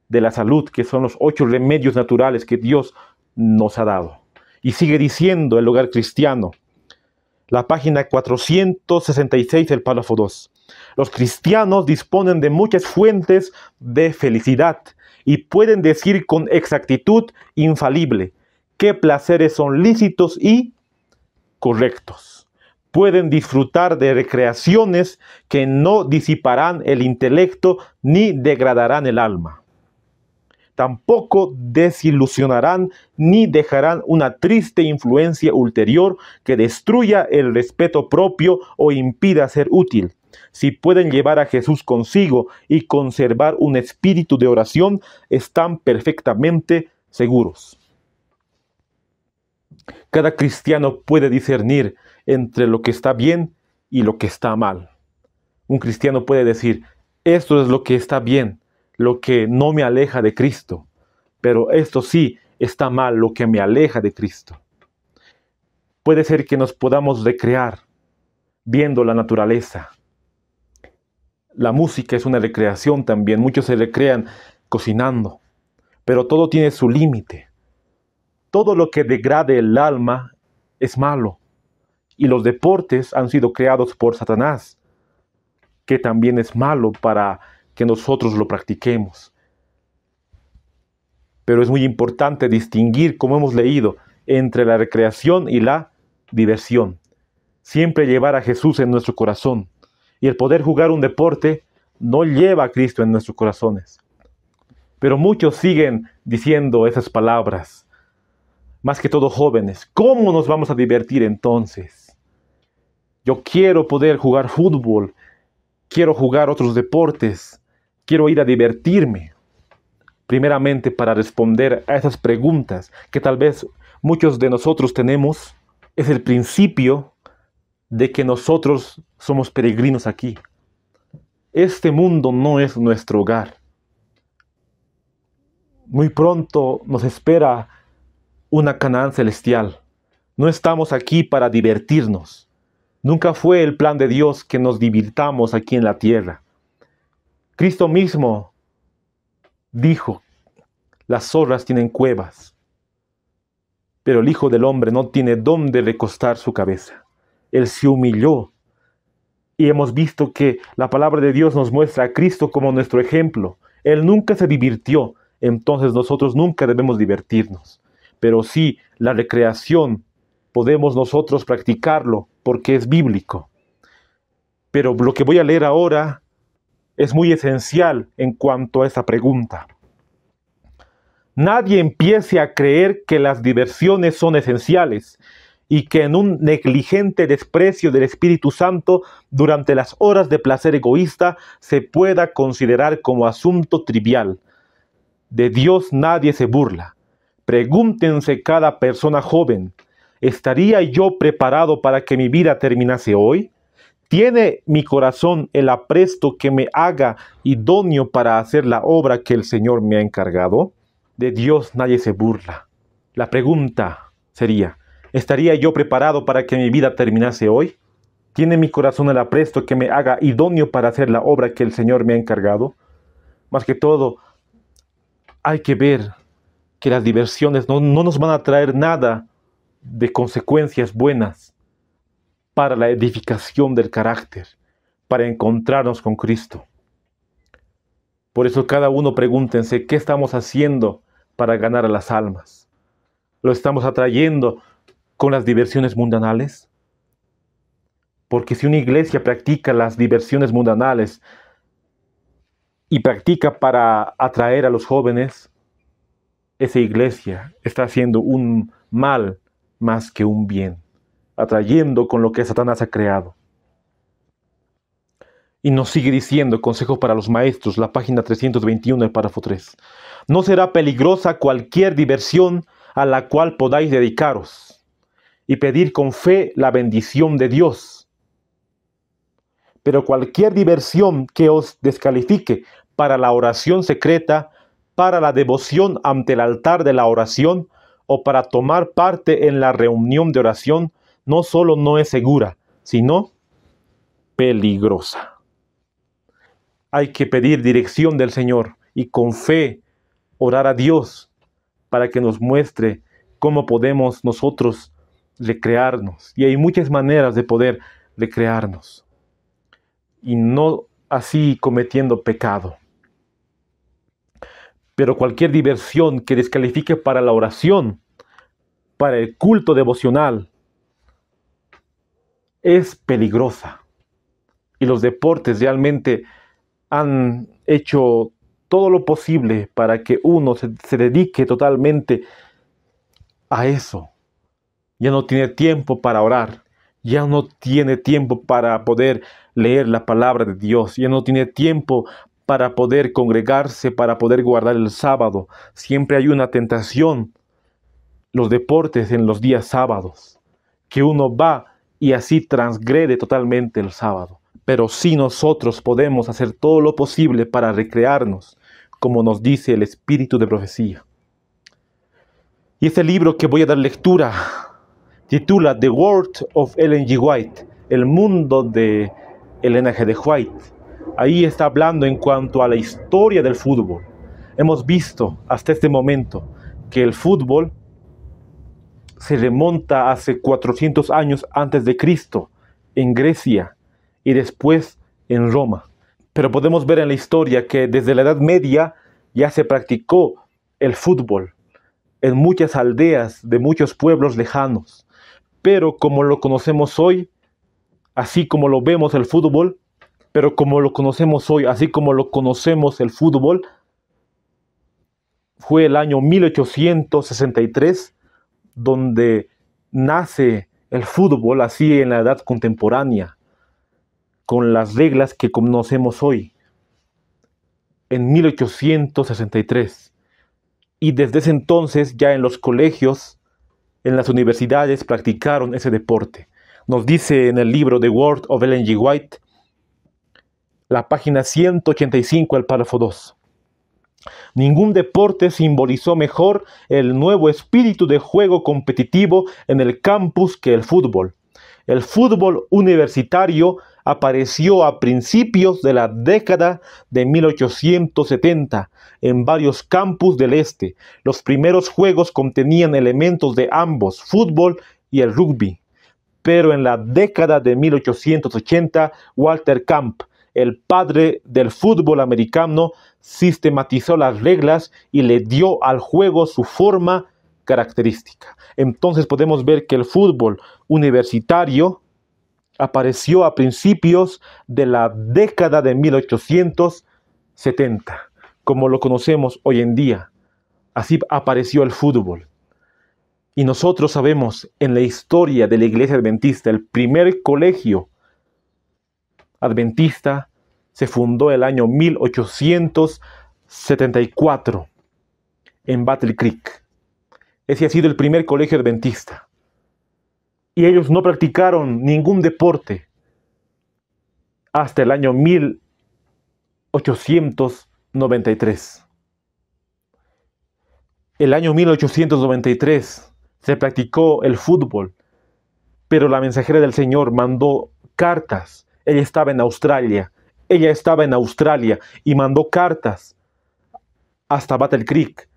de la salud, que son los 8 remedios naturales que Dios nos ha dado. Y sigue diciendo el Hogar Cristiano, la página 466, el párrafo 2. Los cristianos disponen de muchas fuentes de felicidad y pueden decir con exactitud infalible qué placeres son lícitos y correctos. Pueden disfrutar de recreaciones que no disiparán el intelecto ni degradarán el alma. Tampoco desilusionarán ni dejarán una triste influencia ulterior que destruya el respeto propio o impida ser útil. Si pueden llevar a Jesús consigo y conservar un espíritu de oración, están perfectamente seguros. Cada cristiano puede discernir entre lo que está bien y lo que está mal. Un cristiano puede decir, esto es lo que está bien, lo que no me aleja de Cristo, pero esto sí está mal, lo que me aleja de Cristo. Puede ser que nos podamos recrear viendo la naturaleza. La música es una recreación también, muchos se recrean cocinando, pero todo tiene su límite. Todo lo que degrade el alma es malo, y los deportes han sido creados por Satanás, que también es malo para que nosotros lo practiquemos. Pero es muy importante distinguir, como hemos leído, entre la recreación y la diversión. Siempre llevar a Jesús en nuestro corazón. Y el poder jugar un deporte no lleva a Cristo en nuestros corazones. Pero muchos siguen diciendo esas palabras, más que todo jóvenes. ¿Cómo nos vamos a divertir entonces? Yo quiero poder jugar fútbol, quiero jugar otros deportes, quiero ir a divertirme. Primeramente, para responder a esas preguntas que tal vez muchos de nosotros tenemos, es el principio de que nosotros somos peregrinos aquí. Este mundo no es nuestro hogar. Muy pronto nos espera una Canaán celestial. No estamos aquí para divertirnos. Nunca fue el plan de Dios que nos divirtamos aquí en la tierra. Cristo mismo dijo, las zorras tienen cuevas, pero el Hijo del Hombre no tiene dónde recostar su cabeza. Él se humilló. Y hemos visto que la palabra de Dios nos muestra a Cristo como nuestro ejemplo. Él nunca se divirtió, entonces nosotros nunca debemos divertirnos. Pero sí, la recreación podemos nosotros practicarlo porque es bíblico. Pero lo que voy a leer ahora es muy esencial en cuanto a esta pregunta. Nadie empiece a creer que las diversiones son esenciales y que en un negligente desprecio del Espíritu Santo durante las horas de placer egoísta se pueda considerar como asunto trivial. De Dios nadie se burla. Pregúntense cada persona joven, ¿estaría yo preparado para que mi vida terminase hoy? ¿Tiene mi corazón el apresto que me haga idóneo para hacer la obra que el Señor me ha encargado? De Dios nadie se burla. La pregunta sería, ¿estaría yo preparado para que mi vida terminase hoy? ¿Tiene mi corazón el apresto que me haga idóneo para hacer la obra que el Señor me ha encargado? Más que todo, hay que ver que las diversiones no nos van a traer nada de consecuencias buenas para la edificación del carácter, para encontrarnos con Cristo. Por eso cada uno pregúntense, ¿qué estamos haciendo para ganar a las almas? ¿Lo estamos atrayendo con las diversiones mundanales? Porque si una iglesia practica las diversiones mundanales y practica para atraer a los jóvenes, esa iglesia está haciendo un mal más que un bien, atrayendo con lo que Satanás ha creado. Y nos sigue diciendo, consejo para los maestros, la página 321, el párrafo 3. No será peligrosa cualquier diversión a la cual podáis dedicaros y pedir con fe la bendición de Dios. Pero cualquier diversión que os descalifique para la oración secreta, para la devoción ante el altar de la oración o para tomar parte en la reunión de oración, no solo no es segura, sino peligrosa. Hay que pedir dirección del Señor y con fe orar a Dios para que nos muestre cómo podemos nosotros recrearnos. Y hay muchas maneras de poder recrearnos. Y no así cometiendo pecado. Pero cualquier diversión que descalifique para la oración, para el culto devocional, es peligrosa. Y los deportes realmente han hecho todo lo posible para que uno se dedique totalmente a eso. Ya no tiene tiempo para orar, ya no tiene tiempo para poder leer la palabra de Dios, ya no tiene tiempo para poder congregarse, para poder guardar el sábado. Siempre hay una tentación los deportes en los días sábados, que uno va y así transgrede totalmente el sábado. Pero sí nosotros podemos hacer todo lo posible para recrearnos, como nos dice el espíritu de profecía. Y este libro que voy a dar lectura titula The World of Ellen G. White, el mundo de Elena G. de White. Ahí está hablando en cuanto a la historia del fútbol. Hemos visto hasta este momento que el fútbol se remonta hace 400 años antes de Cristo en Grecia y después en Roma. Pero podemos ver en la historia que desde la Edad Media ya se practicó el fútbol en muchas aldeas de muchos pueblos lejanos. Pero como lo conocemos hoy, así como lo vemos el fútbol, pero como lo conocemos hoy, así como lo conocemos el fútbol, fue el año 1863 donde nace el fútbol así en la edad contemporánea, con las reglas que conocemos hoy, en 1863. Y desde ese entonces ya en los colegios, en las universidades practicaron ese deporte. Nos dice en el libro The World of Ellen G. White, la página 185, el párrafo 2. Ningún deporte simbolizó mejor el nuevo espíritu de juego competitivo en el campus que el fútbol. El fútbol universitario apareció a principios de la década de 1870 en varios campus del este. Los primeros juegos contenían elementos de ambos, fútbol y el rugby. Pero en la década de 1880, Walter Camp, el padre del fútbol americano, sistematizó las reglas y le dio al juego su forma característica. Entonces podemos ver que el fútbol universitario apareció a principios de la década de 1870, como lo conocemos hoy en día. Así apareció el fútbol. Y nosotros sabemos en la historia de la Iglesia Adventista, el primer colegio adventista se fundó el año 1874 en Battle Creek. Ese ha sido el primer colegio adventista. Y ellos no practicaron ningún deporte hasta el año 1893. El año 1893 se practicó el fútbol, pero la mensajera del Señor mandó cartas. Ella estaba en Australia y mandó cartas hasta Battle Creek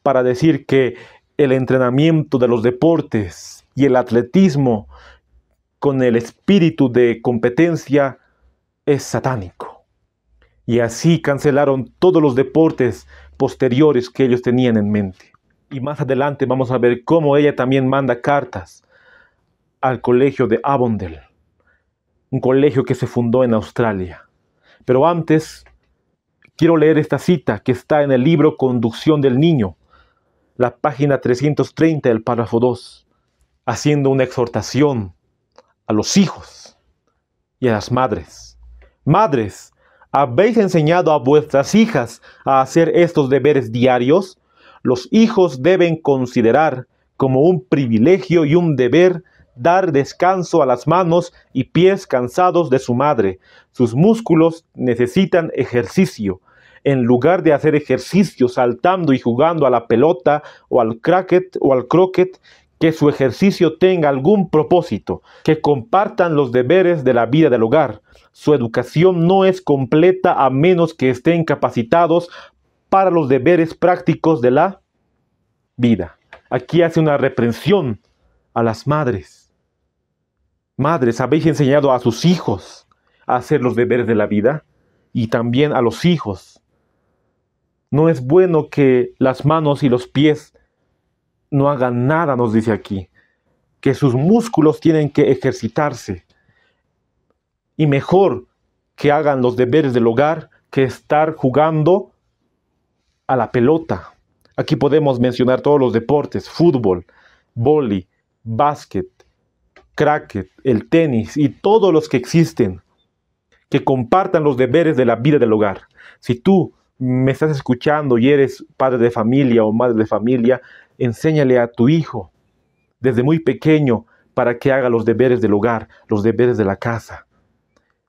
para decir que el entrenamiento de los deportes y el atletismo con el espíritu de competencia es satánico. Y así cancelaron todos los deportes posteriores que ellos tenían en mente. Y más adelante vamos a ver cómo ella también manda cartas al colegio de Avondale, un colegio que se fundó en Australia. Pero antes, quiero leer esta cita que está en el libro Conducción del Niño, la página 330, el párrafo 2, haciendo una exhortación a los hijos y a las madres. Madres, ¿habéis enseñado a vuestras hijas a hacer estos deberes diarios? Los hijos deben considerar como un privilegio y un deber dar descanso a las manos y pies cansados de su madre. Sus músculos necesitan ejercicio. En lugar de hacer ejercicio saltando y jugando a la pelota o al croquet, que su ejercicio tenga algún propósito, que compartan los deberes de la vida del hogar. Su educación no es completa a menos que estén capacitados para los deberes prácticos de la vida. Aquí hace una reprensión a las madres. Madres, ¿habéis enseñado a sus hijos a hacer los deberes de la vida? Y también a los hijos. No es bueno que las manos y los pies no hagan nada, nos dice aquí. Que sus músculos tienen que ejercitarse. Y mejor que hagan los deberes del hogar que estar jugando a la pelota. Aquí podemos mencionar todos los deportes: fútbol, vóley, básquet, cricket, el tenis y todos los que existen. Que compartan los deberes de la vida del hogar. Si tú me estás escuchando y eres padre de familia o madre de familia, enséñale a tu hijo desde muy pequeño para que haga los deberes del hogar, los deberes de la casa.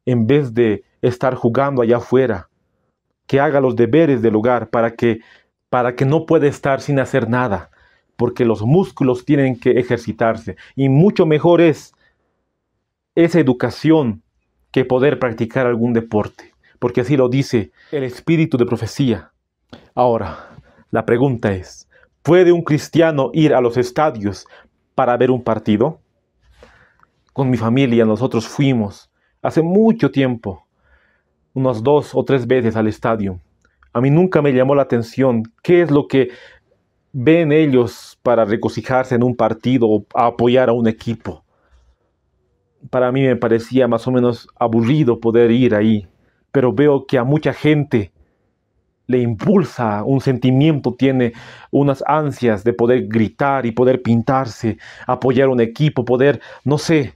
En vez de estar jugando allá afuera, que haga los deberes del hogar para que no pueda estar sin hacer nada, porque los músculos tienen que ejercitarse. Y mucho mejor es esa educación que poder practicar algún deporte, porque así lo dice el espíritu de profecía. Ahora, la pregunta es, ¿puede un cristiano ir a los estadios para ver un partido? Con mi familia nosotros fuimos hace mucho tiempo, unas 2 o 3 veces al estadio. A mí nunca me llamó la atención qué es lo que ven ellos para regocijarse en un partido o apoyar a un equipo. Para mí me parecía más o menos aburrido poder ir ahí, pero veo que a mucha gente le impulsa un sentimiento, tiene unas ansias de poder gritar y poder pintarse, apoyar un equipo, poder, no sé,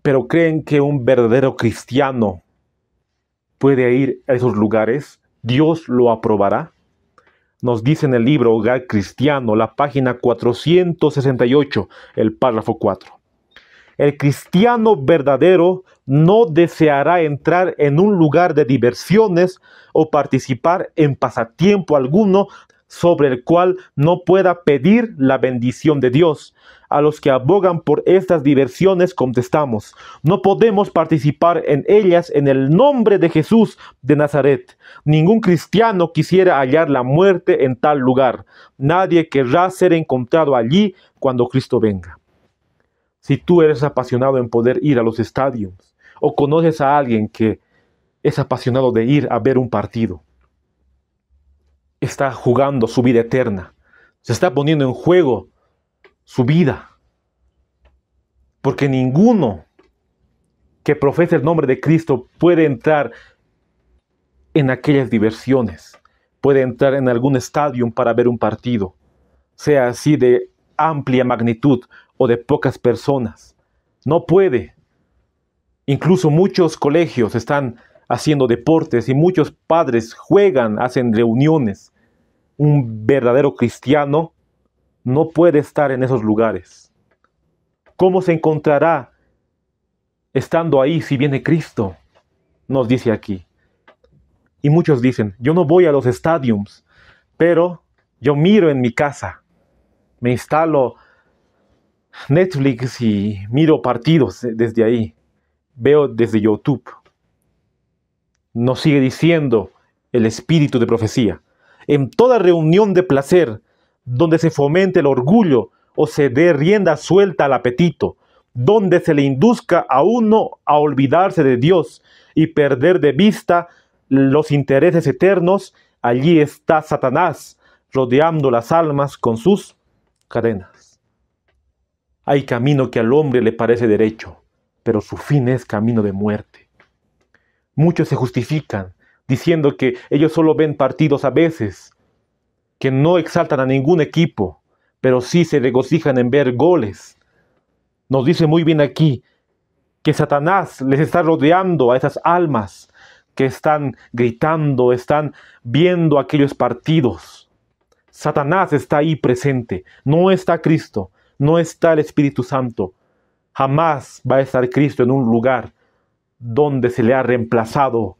pero creen que un verdadero cristiano puede ir a esos lugares. ¿Dios lo aprobará? Nos dice en el libro Hogar Cristiano, la página 468, el párrafo 4. El cristiano verdadero no deseará entrar en un lugar de diversiones o participar en pasatiempo alguno sobre el cual no pueda pedir la bendición de Dios. A los que abogan por estas diversiones contestamos: no podemos participar en ellas en el nombre de Jesús de Nazaret. Ningún cristiano quisiera hallar la muerte en tal lugar. Nadie querrá ser encontrado allí cuando Cristo venga. Si tú eres apasionado en poder ir a los estadios, o conoces a alguien que es apasionado de ir a ver un partido, está jugando su vida eterna, se está poniendo en juego su vida, porque ninguno que profese el nombre de Cristo puede entrar en aquellas diversiones, puede entrar en algún estadio para ver un partido, sea así de amplia magnitud o de pocas personas. No puede. Incluso muchos colegios están haciendo deportes y muchos padres juegan, hacen reuniones. Un verdadero cristiano no puede estar en esos lugares. ¿Cómo se encontrará estando ahí si viene Cristo? Nos dice aquí. Y muchos dicen, yo no voy a los estadios, pero yo miro en mi casa. Me instalo Netflix y miro partidos desde ahí. Veo desde YouTube. Nos sigue diciendo el espíritu de profecía. En toda reunión de placer, donde se fomente el orgullo o se dé rienda suelta al apetito, donde se le induzca a uno a olvidarse de Dios y perder de vista los intereses eternos, allí está Satanás rodeando las almas con sus cadenas. Hay camino que al hombre le parece derecho, pero su fin es camino de muerte. Muchos se justifican diciendo que ellos solo ven partidos a veces, que no exaltan a ningún equipo, pero sí se regocijan en ver goles. Nos dice muy bien aquí que Satanás les está rodeando a esas almas que están gritando, están viendo aquellos partidos. Satanás está ahí presente, no está Cristo, no está el Espíritu Santo. Jamás va a estar Cristo en un lugar donde se le ha reemplazado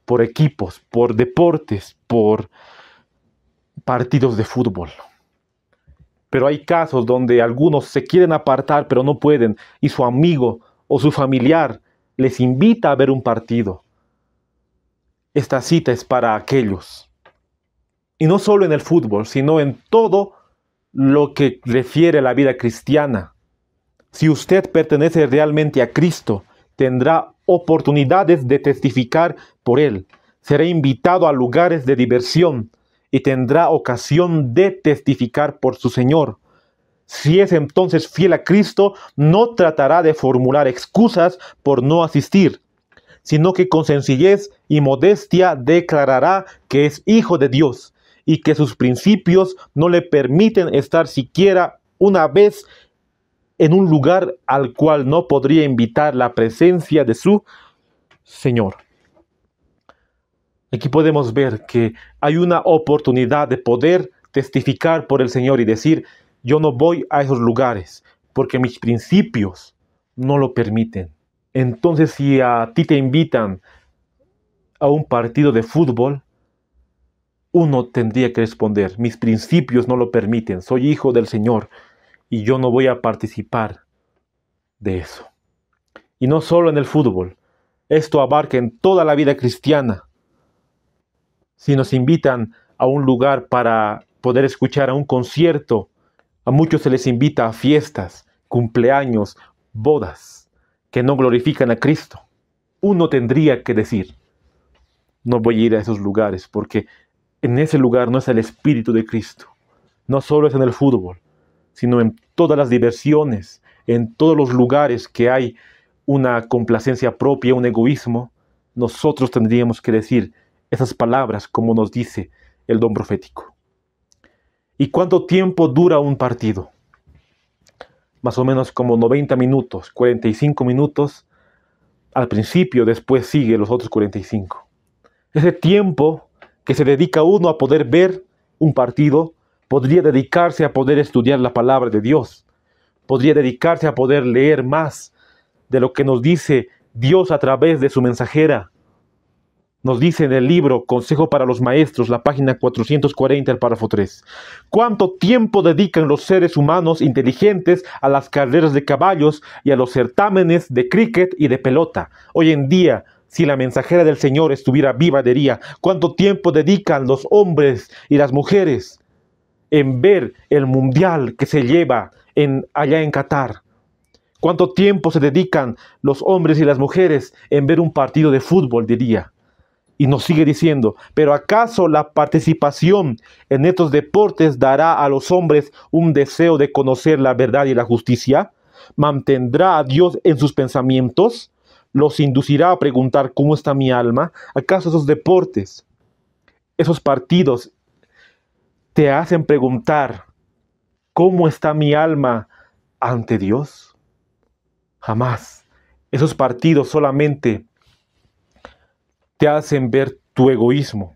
por equipos, por deportes, por partidos de fútbol. Pero hay casos donde algunos se quieren apartar pero no pueden y su amigo o su familiar les invita a ver un partido. Esta cita es para aquellos. Y no solo en el fútbol, sino en todo lo que refiere a la vida cristiana. Si usted pertenece realmente a Cristo, tendrá oportunidades de testificar por Él. Será invitado a lugares de diversión y tendrá ocasión de testificar por su Señor. Si es entonces fiel a Cristo, no tratará de formular excusas por no asistir, sino que con sencillez y modestia declarará que es hijo de Dios y que sus principios no le permiten estar siquiera una vez en un lugar al cual no podría invitar la presencia de su Señor. Aquí podemos ver que hay una oportunidad de poder testificar por el Señor y decir, yo no voy a esos lugares porque mis principios no lo permiten. Entonces, si a ti te invitan a un partido de fútbol, uno tendría que responder, mis principios no lo permiten, soy hijo del Señor y yo no voy a participar de eso. Y no solo en el fútbol, esto abarca en toda la vida cristiana. Si nos invitan a un lugar para poder escuchar a un concierto, a muchos se les invita a fiestas, cumpleaños, bodas, que no glorifican a Cristo. Uno tendría que decir, no voy a ir a esos lugares porque en ese lugar no es el Espíritu de Cristo. No solo es en el fútbol, sino en todas las diversiones, en todos los lugares que hay una complacencia propia, un egoísmo. Nosotros tendríamos que decir esas palabras como nos dice el don profético. ¿Y cuánto tiempo dura un partido? Más o menos como 90 minutos, 45 minutos al principio, después sigue los otros 45. Ese tiempo que se dedica uno a poder ver un partido, podría dedicarse a poder estudiar la palabra de Dios, podría dedicarse a poder leer más de lo que nos dice Dios a través de su mensajera. Nos dice en el libro Consejo para los Maestros, la página 440, el párrafo 3. ¿Cuánto tiempo dedican los seres humanos inteligentes a las carreras de caballos y a los certámenes de cricket y de pelota? Hoy en día, si la mensajera del Señor estuviera viva, diría, ¿cuánto tiempo dedican los hombres y las mujeres en ver el mundial que se lleva allá en Qatar? ¿Cuánto tiempo se dedican los hombres y las mujeres en ver un partido de fútbol, diría? Y nos sigue diciendo, ¿pero acaso la participación en estos deportes dará a los hombres un deseo de conocer la verdad y la justicia? ¿Mantendrá a Dios en sus pensamientos? ¿Los inducirá a preguntar cómo está mi alma? ¿Acaso esos deportes, esos partidos, te hacen preguntar cómo está mi alma ante Dios? Jamás. Esos partidos solamente te hacen ver tu egoísmo.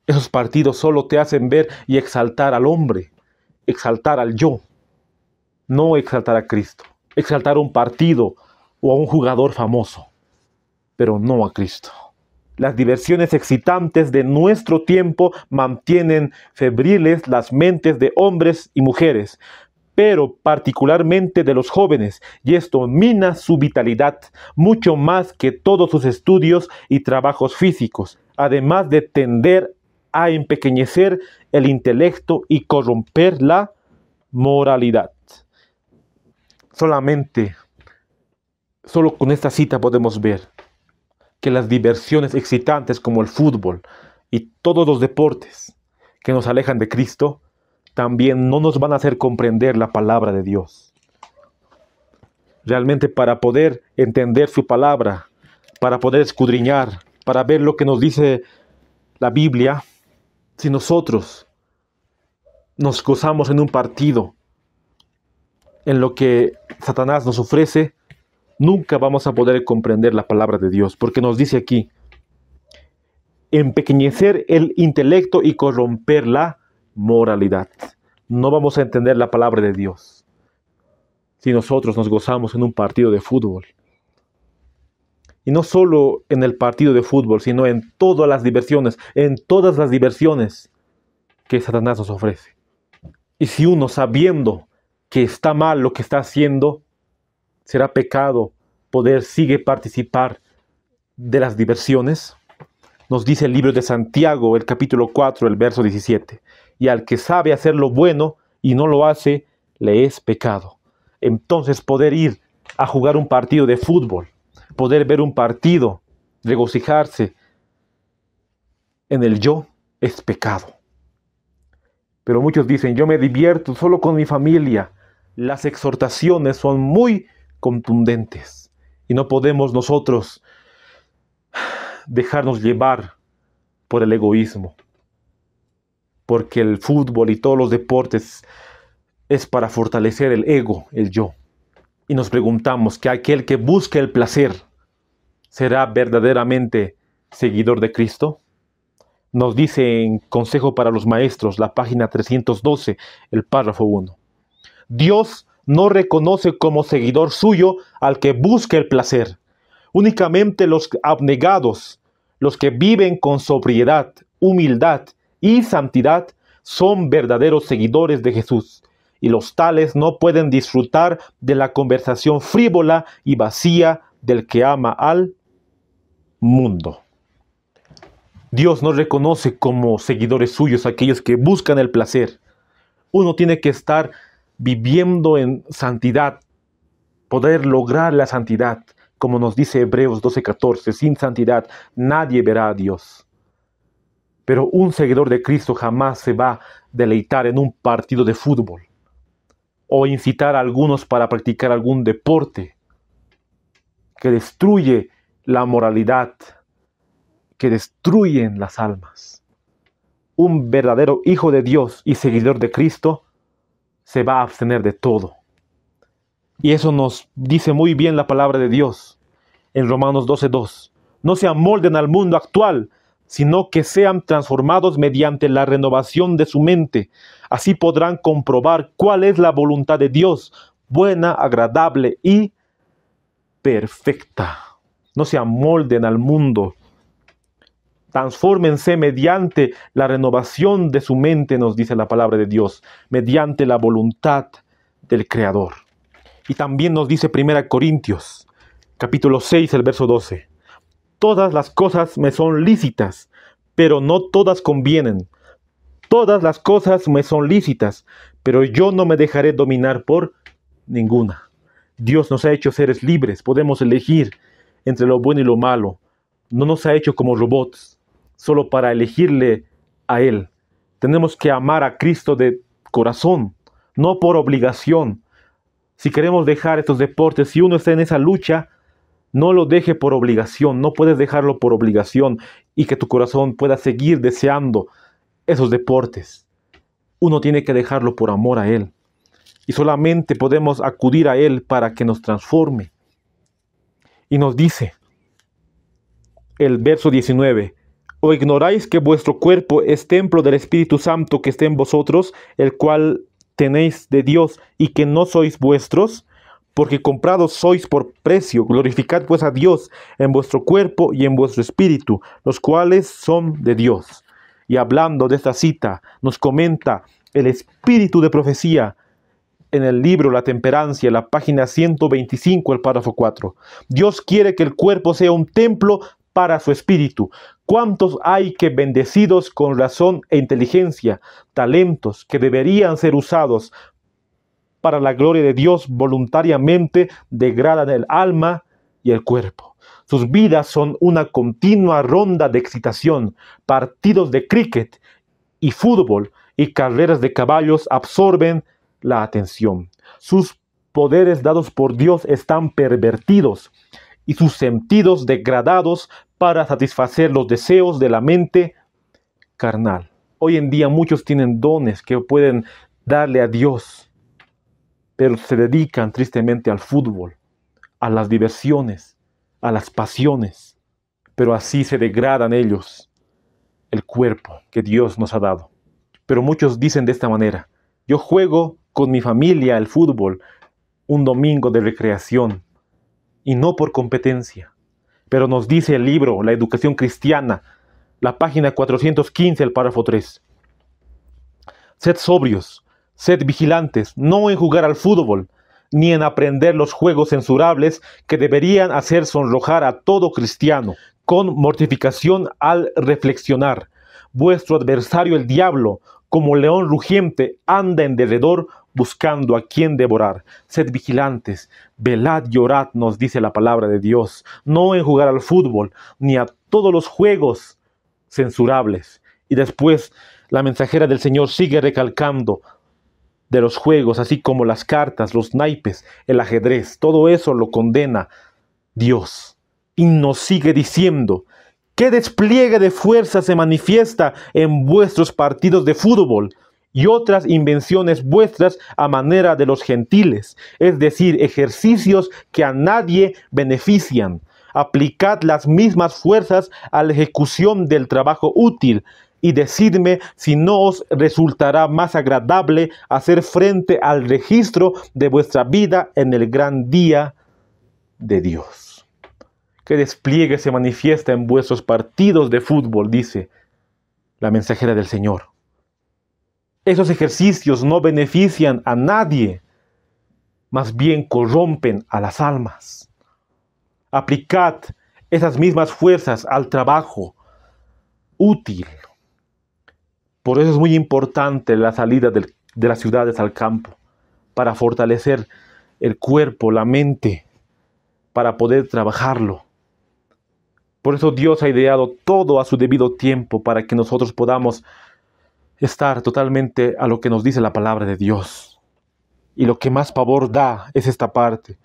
Esos partidos solo te hacen ver y exaltar al hombre, exaltar al yo, no exaltar a Cristo, exaltar a un partido o a un jugador famoso, pero no a Cristo. Las diversiones excitantes de nuestro tiempo mantienen febriles las mentes de hombres y mujeres, pero particularmente de los jóvenes, y esto mina su vitalidad mucho más que todos sus estudios y trabajos físicos, además de tender a empequeñecer el intelecto y corromper la moralidad. Solo con esta cita podemos ver que las diversiones excitantes como el fútbol y todos los deportes que nos alejan de Cristo también no nos van a hacer comprender la palabra de Dios. Realmente, para poder entender su palabra, para poder escudriñar, para ver lo que nos dice la Biblia, si nosotros nos gozamos en un partido, en lo que Satanás nos ofrece, nunca vamos a poder comprender la palabra de Dios, porque nos dice aquí, empequeñecer el intelecto y corromper la moralidad. No vamos a entender la palabra de Dios si nosotros nos gozamos en un partido de fútbol. Y no solo en el partido de fútbol, sino en todas las diversiones que Satanás nos ofrece. Y si uno, sabiendo que está mal lo que está haciendo, será pecado sigue participar de las diversiones, nos dice el libro de Santiago, el capítulo 4, el verso 17. Y al que sabe hacer lo bueno y no lo hace, le es pecado. Entonces, poder ir a jugar un partido de fútbol, poder ver un partido, regocijarse en el yo, es pecado. Pero muchos dicen, yo me divierto solo con mi familia. Las exhortaciones son muy contundentes y no podemos nosotros dejarnos llevar por el egoísmo, porque el fútbol y todos los deportes es para fortalecer el ego, el yo. Y nos preguntamos que aquel que busca el placer, ¿será verdaderamente seguidor de Cristo? Nos dice en Consejo para los Maestros, la página 312, el párrafo 1. Dios no reconoce como seguidor suyo al que busca el placer. Únicamente los abnegados, los que viven con sobriedad, humildad y santidad, son verdaderos seguidores de Jesús. Y los tales no pueden disfrutar de la conversación frívola y vacía del que ama al mundo. Dios no reconoce como seguidores suyos a aquellos que buscan el placer. Uno tiene que estar viviendo en santidad, poder lograr la santidad, como nos dice Hebreos 12:14, sin santidad nadie verá a Dios. Pero un seguidor de Cristo jamás se va a deleitar en un partido de fútbol o incitar a algunos para practicar algún deporte que destruye la moralidad, que destruyen las almas. Un verdadero hijo de Dios y seguidor de Cristo se va a abstener de todo. Y eso nos dice muy bien la palabra de Dios en Romanos 12:2. No se amolden al mundo actual, sino que sean transformados mediante la renovación de su mente. Así podrán comprobar cuál es la voluntad de Dios, buena, agradable y perfecta. No se amolden al mundo. Transfórmense mediante la renovación de su mente, nos dice la palabra de Dios, mediante la voluntad del Creador. Y también nos dice 1 Corintios, capítulo 6, el verso 12. Todas las cosas me son lícitas, pero no todas convienen. Todas las cosas me son lícitas, pero yo no me dejaré dominar por ninguna. Dios nos ha hecho seres libres, podemos elegir entre lo bueno y lo malo. No nos ha hecho como robots, solo para elegirle a Él. Tenemos que amar a Cristo de corazón, no por obligación. Si queremos dejar estos deportes, si uno está en esa lucha, no lo deje por obligación. No puedes dejarlo por obligación y que tu corazón pueda seguir deseando esos deportes. Uno tiene que dejarlo por amor a Él. Y solamente podemos acudir a Él para que nos transforme. Y nos dice el verso 19. ¿O ignoráis que vuestro cuerpo es templo del Espíritu Santo que está en vosotros, el cual tenéis de Dios y que no sois vuestros? Porque comprados sois por precio. Glorificad pues a Dios en vuestro cuerpo y en vuestro espíritu, los cuales son de Dios. Y hablando de esta cita, nos comenta el espíritu de profecía en el libro La Temperancia, la página 125, el párrafo 4. Dios quiere que el cuerpo sea un templo para su espíritu. ¿Cuántos hay que bendecidos con razón e inteligencia, talentos que deberían ser usados para la gloria de Dios voluntariamente degradan el alma y el cuerpo? Sus vidas son una continua ronda de excitación, partidos de cricket y fútbol y carreras de caballos absorben la atención. Sus poderes dados por Dios están pervertidos y sus sentidos degradados para satisfacer los deseos de la mente carnal. Hoy en día muchos tienen dones que pueden darle a Dios, pero se dedican tristemente al fútbol, a las diversiones, a las pasiones, pero así se degradan ellos el cuerpo que Dios nos ha dado. Pero muchos dicen de esta manera: yo juego con mi familia el fútbol un domingo de recreación y no por competencia. Pero nos dice el libro La Educación Cristiana, la página 415, el párrafo 3. Sed sobrios, sed vigilantes, no en jugar al fútbol, ni en aprender los juegos censurables que deberían hacer sonrojar a todo cristiano, con mortificación al reflexionar. Vuestro adversario el diablo, como león rugiente, anda en derredor buscando a quien devorar. Sed vigilantes, velad y orad, nos dice la palabra de Dios, no en jugar al fútbol, ni a todos los juegos censurables. Y después la mensajera del Señor sigue recalcando de los juegos, así como las cartas, los naipes, el ajedrez, todo eso lo condena Dios. Y nos sigue diciendo: ¿qué despliegue de fuerza se manifiesta en vuestros partidos de fútbol y otras invenciones vuestras a manera de los gentiles? Es decir, ejercicios que a nadie benefician. Aplicad las mismas fuerzas a la ejecución del trabajo útil y decidme si no os resultará más agradable hacer frente al registro de vuestra vida en el gran día de Dios. Que despliegue se manifiesta en vuestros partidos de fútbol, dice la mensajera del Señor. Esos ejercicios no benefician a nadie, más bien corrompen a las almas. Aplicad esas mismas fuerzas al trabajo útil. Por eso es muy importante la salida de las ciudades al campo, para fortalecer el cuerpo, la mente, para poder trabajarlo. Por eso Dios ha ideado todo a su debido tiempo, para que nosotros podamos estar totalmente a lo que nos dice la palabra de Dios. Y lo que más pavor da es esta parte.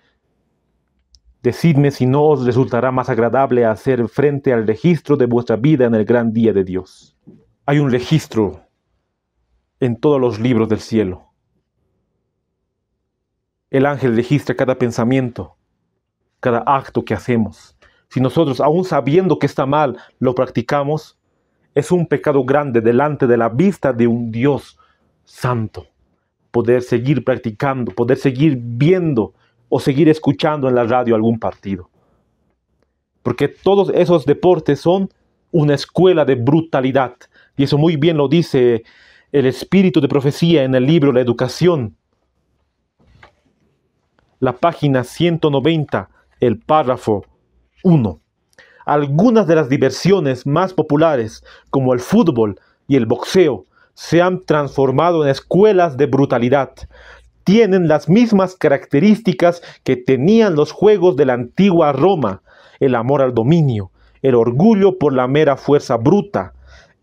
Decidme si no os resultará más agradable hacer frente al registro de vuestra vida en el gran día de Dios. Hay un registro en todos los libros del cielo. El ángel registra cada pensamiento, cada acto que hacemos. Si nosotros, aún sabiendo que está mal, lo practicamos, es un pecado grande delante de la vista de un Dios santo. Poder seguir practicando, poder seguir viendo o seguir escuchando en la radio algún partido. Porque todos esos deportes son una escuela de brutalidad. Y eso muy bien lo dice el espíritu de profecía en el libro La Educación. La página 190, el párrafo 1. Algunas de las diversiones más populares, como el fútbol y el boxeo, se han transformado en escuelas de brutalidad. Tienen las mismas características que tenían los juegos de la antigua Roma: el amor al dominio, el orgullo por la mera fuerza bruta,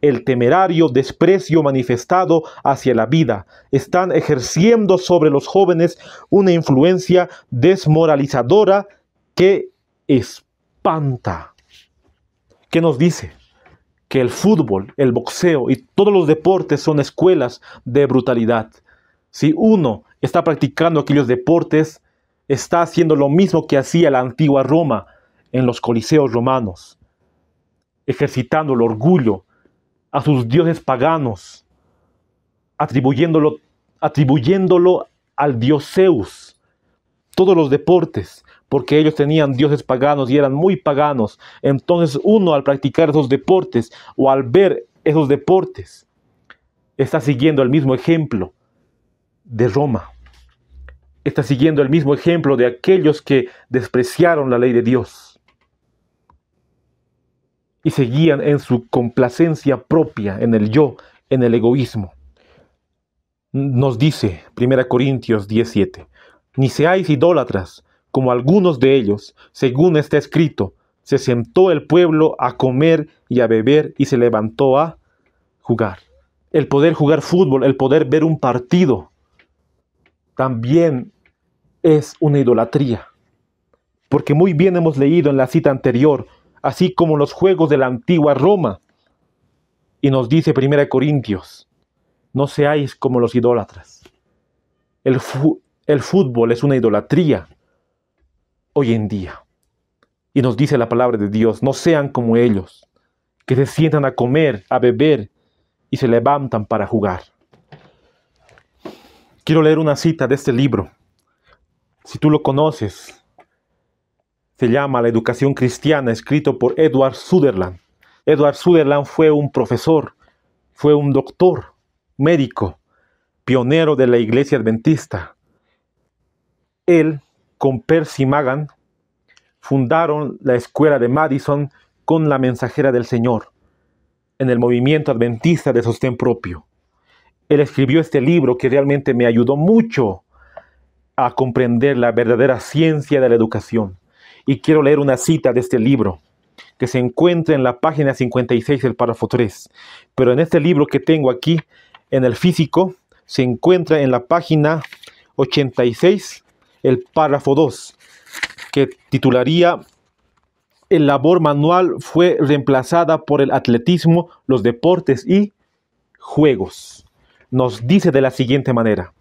el temerario desprecio manifestado hacia la vida. Están ejerciendo sobre los jóvenes una influencia desmoralizadora que espanta. ¿Qué nos dice? Que el fútbol, el boxeo y todos los deportes son escuelas de brutalidad. Si uno está practicando aquellos deportes, está haciendo lo mismo que hacía la antigua Roma en los coliseos romanos, ejercitando el orgullo a sus dioses paganos, atribuyéndolo al dios Zeus. Todos los deportes, porque ellos tenían dioses paganos y eran muy paganos. Entonces uno, al practicar esos deportes o al ver esos deportes, está siguiendo el mismo ejemplo de Roma. Está siguiendo el mismo ejemplo de aquellos que despreciaron la ley de Dios y seguían en su complacencia propia, en el yo, en el egoísmo. Nos dice 1 Corintios 17, ni seáis idólatras, como algunos de ellos, según está escrito, se sentó el pueblo a comer y a beber y se levantó a jugar. El poder jugar fútbol, el poder ver un partido, también es una idolatría. Porque muy bien hemos leído en la cita anterior, así como los juegos de la antigua Roma. Y nos dice 1 Corintios, no seáis como los idólatras. El fútbol es una idolatría hoy en día. Y nos dice la palabra de Dios, no sean como ellos, que se sientan a comer, a beber y se levantan para jugar. Quiero leer una cita de este libro. Si tú lo conoces, se llama La Educación Cristiana, escrito por Edward Sutherland. Edward Sutherland fue un profesor, fue un doctor, médico, pionero de la Iglesia Adventista. Él, con Percy Magan, fundaron la escuela de Madison con la mensajera del Señor, en el movimiento adventista de sostén propio. Él escribió este libro que realmente me ayudó mucho a comprender la verdadera ciencia de la educación. Y quiero leer una cita de este libro, que se encuentra en la página 56 del párrafo 3. Pero en este libro que tengo aquí, en el físico, se encuentra en la página 86, el párrafo 2, que titularía "El labor manual fue reemplazada por el atletismo, los deportes y juegos". Nos dice de la siguiente manera: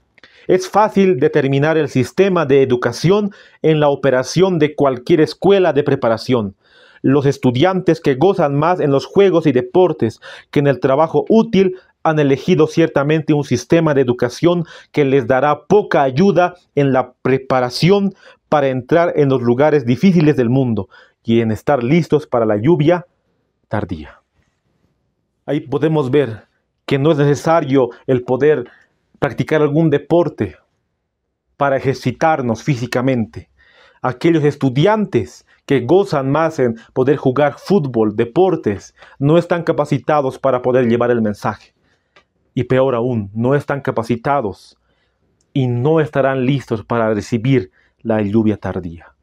Es fácil determinar el sistema de educación en la operación de cualquier escuela de preparación. Los estudiantes que gozan más en los juegos y deportes que en el trabajo útil han elegido ciertamente un sistema de educación que les dará poca ayuda en la preparación para entrar en los lugares difíciles del mundo y en estar listos para la lluvia tardía. Ahí podemos ver que no es necesario el poder practicar algún deporte para ejercitarnos físicamente. Aquellos estudiantes que gozan más en poder jugar fútbol, deportes, no están capacitados para poder llevar el mensaje. Y peor aún, no están capacitados y no estarán listos para recibir la lluvia tardía.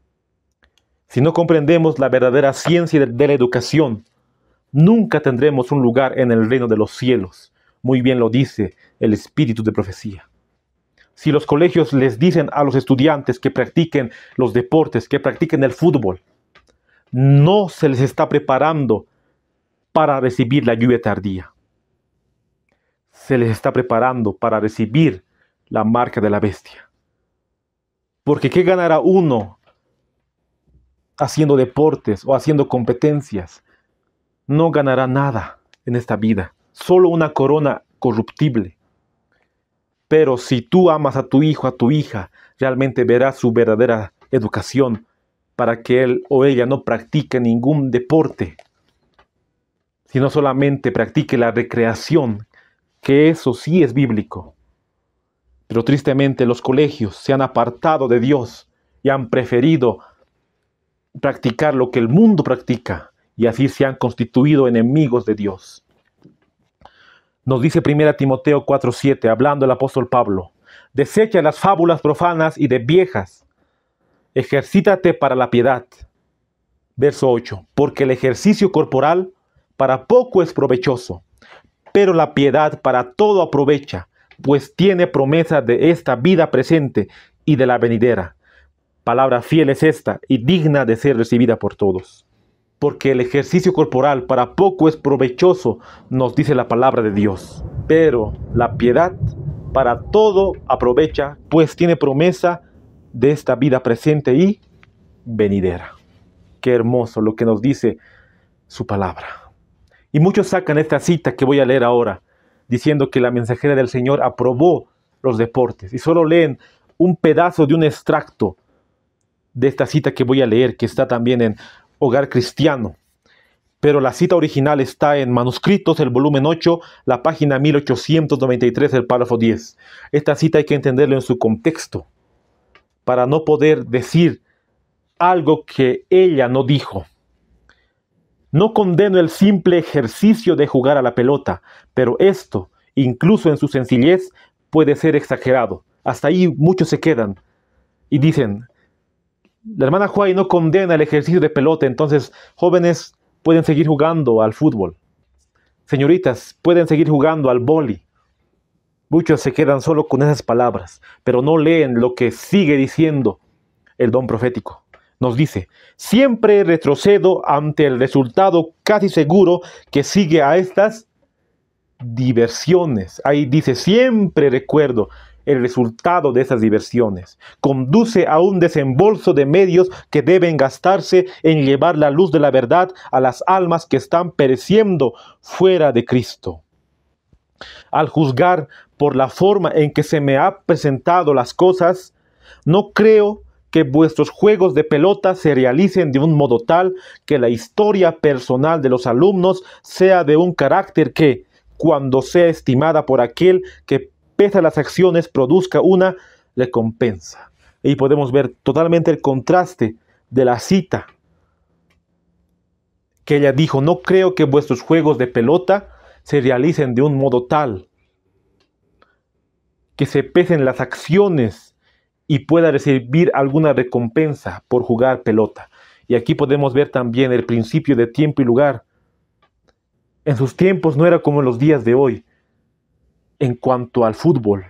Si no comprendemos la verdadera ciencia de la educación, nunca tendremos un lugar en el reino de los cielos. Muy bien lo dice el espíritu de profecía. Si los colegios les dicen a los estudiantes que practiquen los deportes, que practiquen el fútbol, no se les está preparando para recibir la lluvia tardía. Se les está preparando para recibir la marca de la bestia. Porque ¿qué ganará uno haciendo deportes o haciendo competencias? No ganará nada en esta vida, solo una corona corruptible. Pero si tú amas a tu hijo, a tu hija, realmente verás su verdadera educación para que él o ella no practique ningún deporte, sino solamente practique la recreación, que eso sí es bíblico. Pero tristemente los colegios se han apartado de Dios y han preferido practicar lo que el mundo practica, y así se han constituido enemigos de Dios. Nos dice 1 Timoteo 4:7, hablando el apóstol Pablo: desecha las fábulas profanas y de viejas, ejercítate para la piedad. Verso 8, porque el ejercicio corporal para poco es provechoso, pero la piedad para todo aprovecha, pues tiene promesa de esta vida presente y de la venidera. Palabra fiel es esta y digna de ser recibida por todos. Porque el ejercicio corporal para poco es provechoso, nos dice la palabra de Dios. Pero la piedad para todo aprovecha, pues tiene promesa de esta vida presente y venidera. Qué hermoso lo que nos dice su palabra. Y muchos sacan esta cita que voy a leer ahora, diciendo que la mensajera del Señor aprobó los deportes. Y solo leen un pedazo de un extracto de esta cita que voy a leer, que está también en Hogar Cristiano. Pero la cita original está en Manuscritos, el volumen 8, la página 1893, el párrafo 10. Esta cita hay que entenderlo en su contexto, para no poder decir algo que ella no dijo. No condeno el simple ejercicio de jugar a la pelota, pero esto, incluso en su sencillez, puede ser exagerado. Hasta ahí muchos se quedan y dicen: la hermana Huay no condena el ejercicio de pelota, entonces jóvenes pueden seguir jugando al fútbol. Señoritas pueden seguir jugando al vóley. Muchos se quedan solo con esas palabras, pero no leen lo que sigue diciendo el don profético. Nos dice: siempre retrocedo ante el resultado casi seguro que sigue a estas diversiones. Ahí dice: siempre recuerdo el resultado de esas diversiones. Conduce a un desembolso de medios que deben gastarse en llevar la luz de la verdad a las almas que están pereciendo fuera de Cristo. Al juzgar por la forma en que se me ha presentado las cosas, no creo que vuestros juegos de pelota se realicen de un modo tal que la historia personal de los alumnos sea de un carácter que, cuando sea estimada por aquel que pesa las acciones, produzca una recompensa. Y podemos ver totalmente el contraste de la cita que ella dijo: no creo que vuestros juegos de pelota se realicen de un modo tal que se pesen las acciones y pueda recibir alguna recompensa por jugar pelota. Y aquí podemos ver también el principio de tiempo y lugar. En sus tiempos no era como en los días de hoy, en cuanto al fútbol,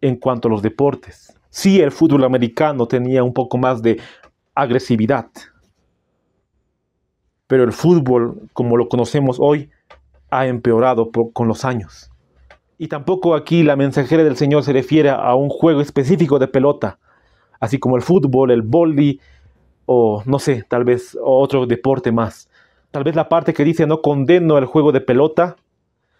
en cuanto a los deportes. Sí, el fútbol americano tenía un poco más de agresividad, pero el fútbol, como lo conocemos hoy, ha empeorado con los años. Y tampoco aquí la mensajera del Señor se refiere a un juego específico de pelota, así como el fútbol, el vóley o no sé, tal vez otro deporte más. Tal vez la parte que dice no condeno el juego de pelota,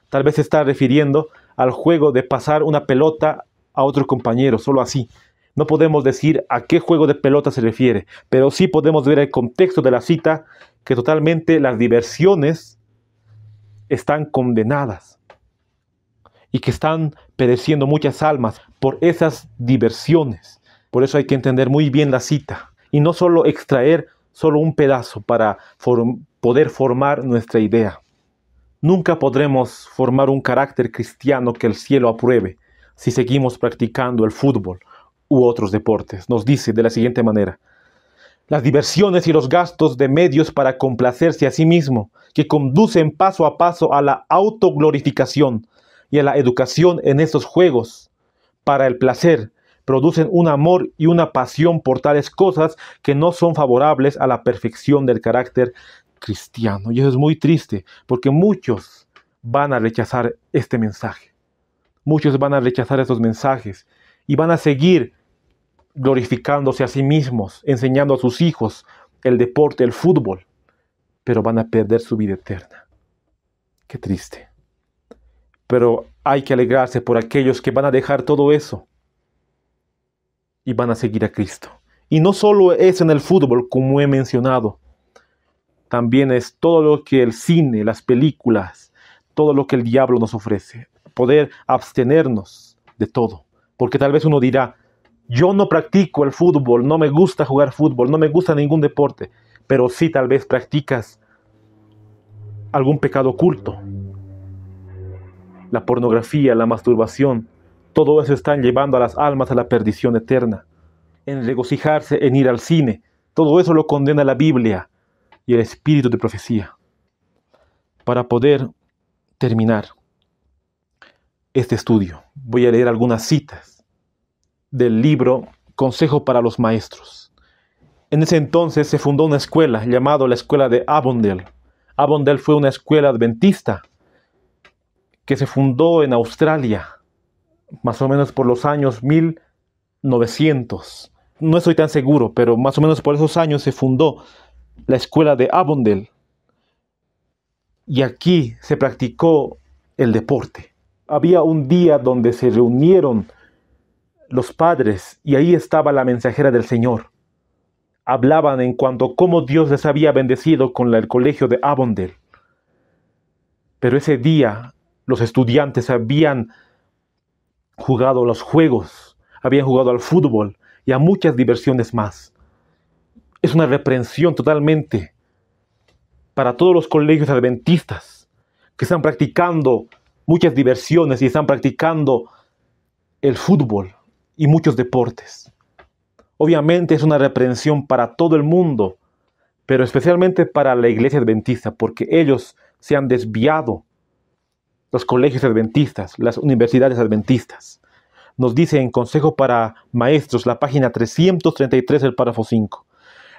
tal vez se está refiriendo al juego de pasar una pelota a otro compañero, solo así. No podemos decir a qué juego de pelota se refiere, pero sí podemos ver el contexto de la cita, que totalmente las diversiones están condenadas y que están pereciendo muchas almas por esas diversiones. Por eso hay que entender muy bien la cita y no solo extraer solo un pedazo para poder formar nuestra idea. Nunca podremos formar un carácter cristiano que el cielo apruebe si seguimos practicando el fútbol u otros deportes. Nos dice de la siguiente manera: las diversiones y los gastos de medios para complacerse a sí mismo, que conducen paso a paso a la autoglorificación y a la educación en estos juegos para el placer, producen un amor y una pasión por tales cosas que no son favorables a la perfección del carácter cristiano. Y eso es muy triste, porque muchos van a rechazar este mensaje. Muchos van a rechazar estos mensajes y van a seguir glorificándose a sí mismos, enseñando a sus hijos el deporte, el fútbol, pero van a perder su vida eterna. Qué triste. Pero hay que alegrarse por aquellos que van a dejar todo eso y van a seguir a Cristo. Y no solo es en el fútbol, como he mencionado, también es todo lo que el cine, las películas, todo lo que el diablo nos ofrece. Poder abstenernos de todo. Porque tal vez uno dirá: yo no practico el fútbol, no me gusta jugar fútbol, no me gusta ningún deporte, pero sí tal vez practicas algún pecado oculto. La pornografía, la masturbación, todo eso están llevando a las almas a la perdición eterna. En regocijarse, en ir al cine, todo eso lo condena la Biblia y el espíritu de profecía. Para poder terminar este estudio, voy a leer algunas citas del libro Consejo para los Maestros. En ese entonces se fundó una escuela llamada la Escuela de Avondale. Avondale fue una escuela adventista que se fundó en Australia, más o menos por los años 1900. No estoy tan seguro, pero más o menos por esos años se fundó la Escuela de Avondale. Y aquí se practicó el deporte. Había un día donde se reunieron los padres y ahí estaba la mensajera del Señor. Hablaban en cuanto a cómo Dios les había bendecido con el colegio de Avondale. Pero ese día los estudiantes habían jugado los juegos, habían jugado al fútbol y a muchas diversiones más. Es una reprensión totalmente para todos los colegios adventistas que están practicando muchas diversiones y están practicando el fútbol y muchos deportes. Obviamente es una reprensión para todo el mundo, pero especialmente para la iglesia adventista, porque ellos se han desviado. Los colegios adventistas, las universidades adventistas. Nos dice en Consejo para Maestros, la página 333, el párrafo 5.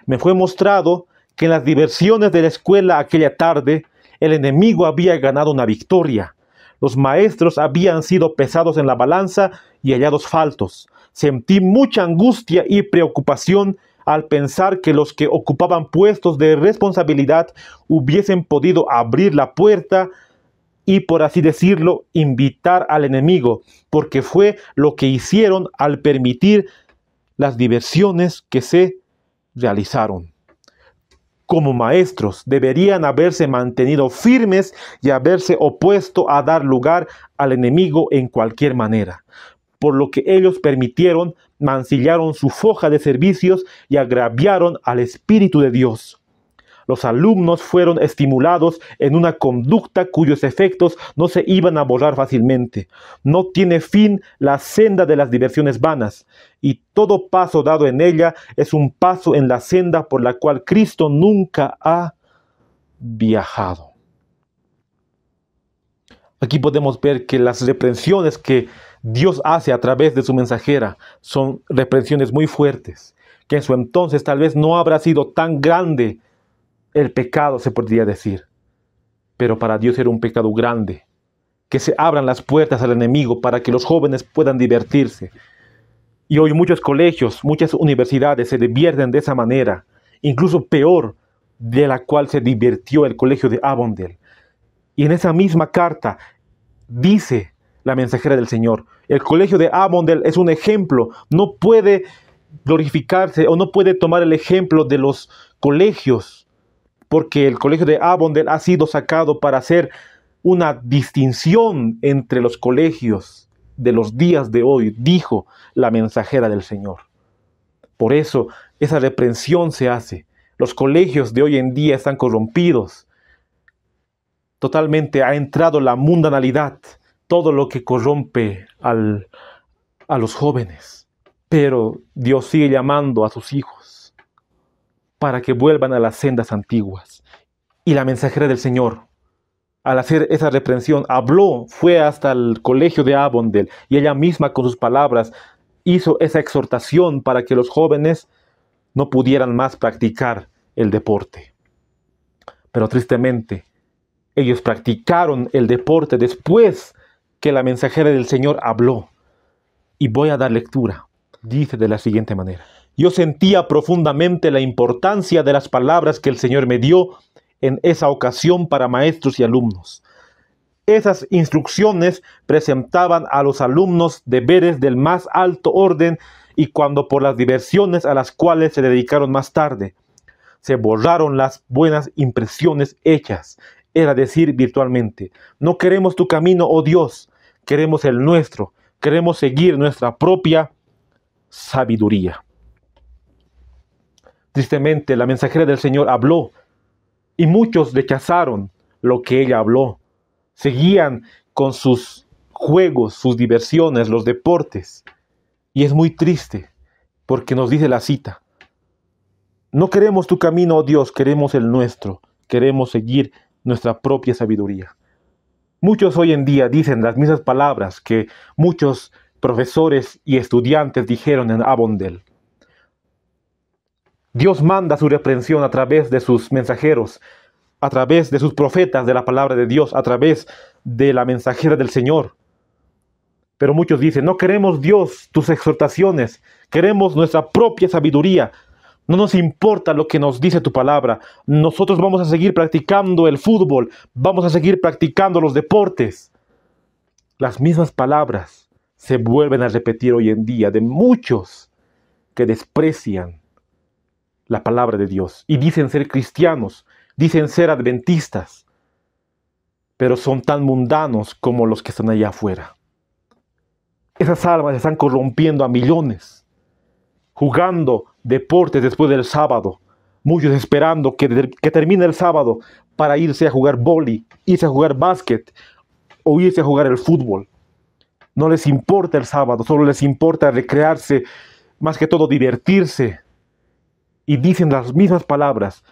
Me fue mostrado que en las diversiones de la escuela aquella tarde, el enemigo había ganado una victoria. Los maestros habían sido pesados en la balanza y hallados faltos. Sentí mucha angustia y preocupación al pensar que los que ocupaban puestos de responsabilidad hubiesen podido abrir la puerta y, por así decirlo, invitar al enemigo, porque fue lo que hicieron al permitir las diversiones que se realizaron. Como maestros deberían haberse mantenido firmes y haberse opuesto a dar lugar al enemigo en cualquier manera. Por lo que ellos permitieron, mancillaron su foja de servicios y agraviaron al Espíritu de Dios. Los alumnos fueron estimulados en una conducta cuyos efectos no se iban a borrar fácilmente. No tiene fin la senda de las diversiones vanas, y todo paso dado en ella es un paso en la senda por la cual Cristo nunca ha viajado. Aquí podemos ver que las reprensiones que Dios hace a través de su mensajera son reprensiones muy fuertes, que en su entonces tal vez no habrá sido tan grande el pecado, se podría decir, pero para Dios era un pecado grande, que se abran las puertas al enemigo para que los jóvenes puedan divertirse. Y hoy muchos colegios, muchas universidades se divierten de esa manera, incluso peor de la cual se divirtió el colegio de Avondale. Y en esa misma carta dice la mensajera del Señor, el colegio de Avondale es un ejemplo, no puede glorificarse o no puede tomar el ejemplo de los colegios, porque el colegio de Avondale ha sido sacado para hacer una distinción entre los colegios de los días de hoy, dijo la mensajera del Señor. Por eso esa reprensión se hace. Los colegios de hoy en día están corrompidos. Totalmente ha entrado la mundanalidad, todo lo que corrompe a los jóvenes. Pero Dios sigue llamando a sus hijos para que vuelvan a las sendas antiguas. Y la mensajera del Señor, al hacer esa reprensión, habló, fue hasta el colegio de Avondale y ella misma con sus palabras hizo esa exhortación para que los jóvenes no pudieran más practicar el deporte. Pero tristemente, ellos practicaron el deporte después que la mensajera del Señor habló. Y voy a dar lectura. Dice de la siguiente manera: yo sentía profundamente la importancia de las palabras que el Señor me dio en esa ocasión para maestros y alumnos. Esas instrucciones presentaban a los alumnos deberes del más alto orden y cuando por las diversiones a las cuales se dedicaron más tarde, se borraron las buenas impresiones hechas, era decir, virtualmente, no queremos tu camino, oh Dios, queremos el nuestro, queremos seguir nuestra propia sabiduría. Tristemente, la mensajera del Señor habló y muchos rechazaron lo que ella habló. Seguían con sus juegos, sus diversiones, los deportes. Y es muy triste porque nos dice la cita: no queremos tu camino, oh Dios, queremos el nuestro. Queremos seguir nuestra propia sabiduría. Muchos hoy en día dicen las mismas palabras que muchos profesores y estudiantes dijeron en Avondale. Dios manda su reprensión a través de sus mensajeros, a través de sus profetas de la palabra de Dios, a través de la mensajera del Señor. Pero muchos dicen, no queremos Dios, tus exhortaciones, queremos nuestra propia sabiduría. No nos importa lo que nos dice tu palabra. Nosotros vamos a seguir practicando el fútbol, vamos a seguir practicando los deportes. Las mismas palabras se vuelven a repetir hoy en día de muchos que desprecian la palabra de Dios y dicen ser cristianos, dicen ser adventistas, pero son tan mundanos como los que están allá afuera. Esas almas están corrompiendo a millones, jugando deportes después del sábado, muchos esperando que termine el sábado para irse a jugar vóley, irse a jugar básquet o irse a jugar el fútbol. No les importa el sábado, solo les importa recrearse, más que todo divertirse. Y dicen las mismas palabras: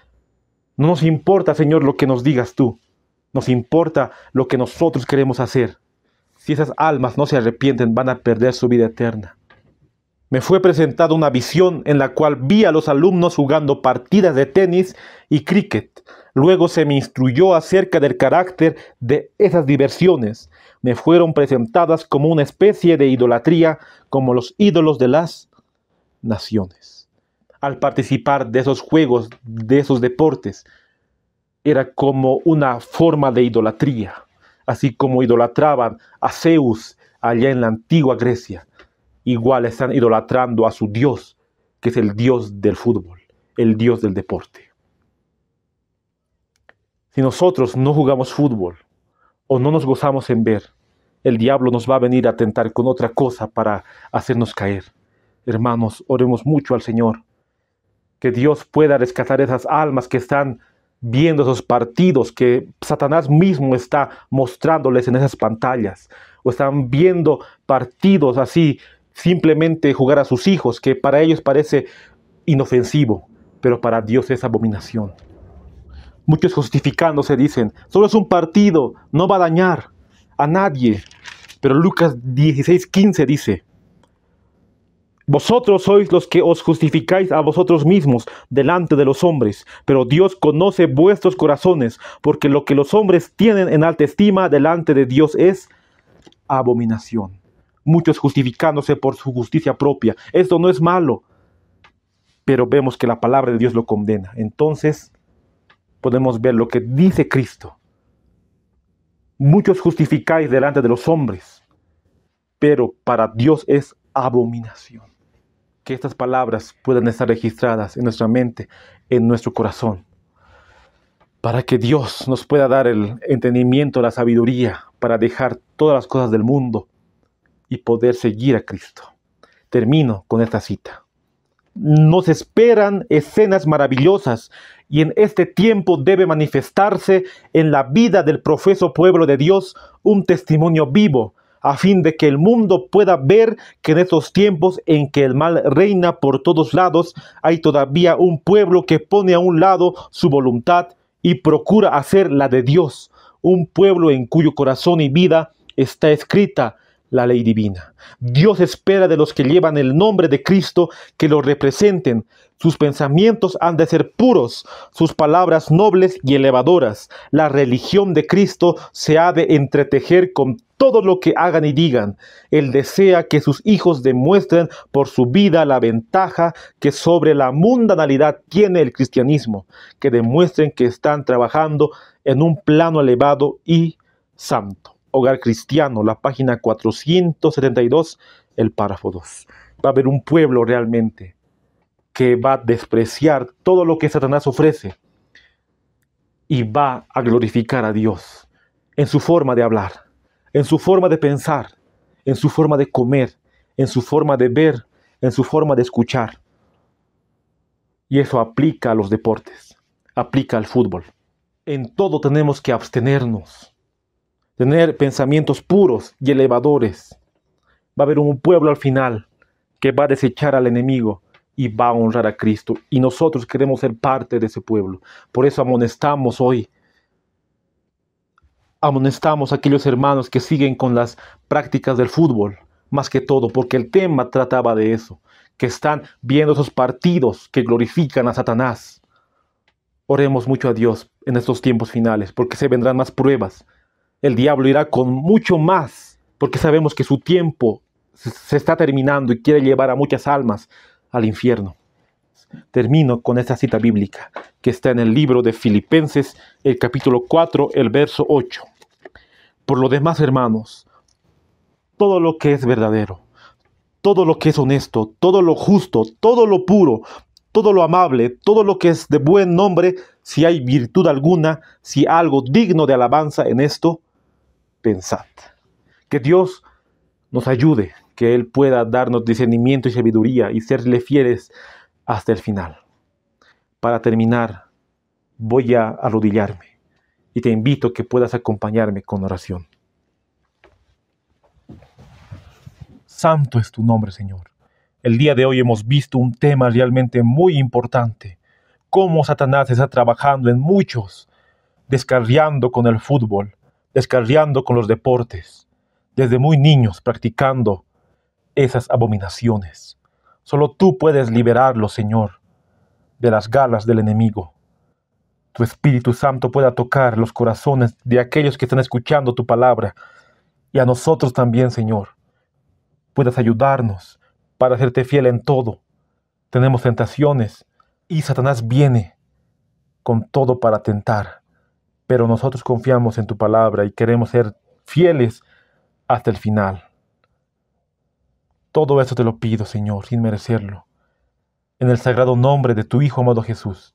no nos importa, Señor, lo que nos digas tú. Nos importa lo que nosotros queremos hacer. Si esas almas no se arrepienten, van a perder su vida eterna. Me fue presentada una visión en la cual vi a los alumnos jugando partidas de tenis y cricket. Luego se me instruyó acerca del carácter de esas diversiones. Me fueron presentadas como una especie de idolatría, como los ídolos de las naciones. Al participar de esos juegos, de esos deportes, era como una forma de idolatría, así como idolatraban a Zeus allá en la antigua Grecia. Igual están idolatrando a su Dios, que es el Dios del fútbol, el Dios del deporte. Si nosotros no jugamos fútbol o no nos gozamos en ver, el diablo nos va a venir a tentar con otra cosa para hacernos caer. Hermanos, oremos mucho al Señor, que Dios pueda rescatar esas almas que están viendo esos partidos que Satanás mismo está mostrándoles en esas pantallas, o están viendo partidos así, simplemente jugar a sus hijos, que para ellos parece inofensivo, pero para Dios es abominación. Muchos justificándose dicen, solo es un partido, no va a dañar a nadie. Pero Lucas 16:15 dice, Vosotros sois los que os justificáis a vosotros mismos delante de los hombres, pero Dios conoce vuestros corazones, porque lo que los hombres tienen en alta estima delante de Dios es abominación. Muchos justificándose por su justicia propia. Esto no es malo, pero vemos que la palabra de Dios lo condena. Entonces podemos ver lo que dice Cristo. Muchos justificáis delante de los hombres, pero para Dios es abominación. Que estas palabras puedan estar registradas en nuestra mente, en nuestro corazón, para que Dios nos pueda dar el entendimiento, la sabiduría, para dejar todas las cosas del mundo y poder seguir a Cristo. Termino con esta cita. Nos esperan escenas maravillosas y en este tiempo debe manifestarse en la vida del profeso pueblo de Dios un testimonio vivo, a fin de que el mundo pueda ver que en estos tiempos en que el mal reina por todos lados, hay todavía un pueblo que pone a un lado su voluntad y procura hacer la de Dios, un pueblo en cuyo corazón y vida está escrita la ley divina. Dios espera de los que llevan el nombre de Cristo que lo representen. Sus pensamientos han de ser puros, sus palabras nobles y elevadoras. La religión de Cristo se ha de entretejer con todo lo que hagan y digan. Él desea que sus hijos demuestren por su vida la ventaja que sobre la mundanalidad tiene el cristianismo, que demuestren que están trabajando en un plano elevado y santo. Hogar Cristiano, la página 472, el párrafo 2. Va a haber un pueblo realmente que va a despreciar todo lo que Satanás ofrece y va a glorificar a Dios en su forma de hablar, en su forma de pensar, en su forma de comer, en su forma de ver, en su forma de escuchar. Y eso aplica a los deportes, aplica al fútbol. En todo tenemos que abstenernos. Tener pensamientos puros y elevadores. Va a haber un pueblo al final que va a desechar al enemigo y va a honrar a Cristo. Y nosotros queremos ser parte de ese pueblo. Por eso amonestamos hoy. Amonestamos a aquellos hermanos que siguen con las prácticas del fútbol. Más que todo, porque el tema trataba de eso. Que están viendo esos partidos que glorifican a Satanás. Oremos mucho a Dios en estos tiempos finales, porque se vendrán más pruebas. El diablo irá con mucho más, porque sabemos que su tiempo se está terminando y quiere llevar a muchas almas al infierno. Termino con esta cita bíblica que está en el libro de Filipenses, el capítulo 4, el verso 8. Por lo demás, hermanos, todo lo que es verdadero, todo lo que es honesto, todo lo justo, todo lo puro, todo lo amable, todo lo que es de buen nombre, si hay virtud alguna, si algo digno de alabanza en esto, pensad. Que Dios nos ayude, que Él pueda darnos discernimiento y sabiduría y serle fieles hasta el final. Para terminar, voy a arrodillarme y te invito a que puedas acompañarme con oración. Santo es tu nombre, Señor. El día de hoy hemos visto un tema realmente muy importante. Cómo Satanás está trabajando en muchos, descarriando con el fútbol, descarriando con los deportes, desde muy niños practicando esas abominaciones. Solo tú puedes liberarlos, Señor, de las garras del enemigo. Tu Espíritu Santo pueda tocar los corazones de aquellos que están escuchando tu palabra y a nosotros también, Señor. Puedas ayudarnos para hacerte fiel en todo. Tenemos tentaciones y Satanás viene con todo para tentar. Pero nosotros confiamos en tu palabra y queremos ser fieles hasta el final. Todo eso te lo pido, Señor, sin merecerlo. En el sagrado nombre de tu Hijo amado Jesús.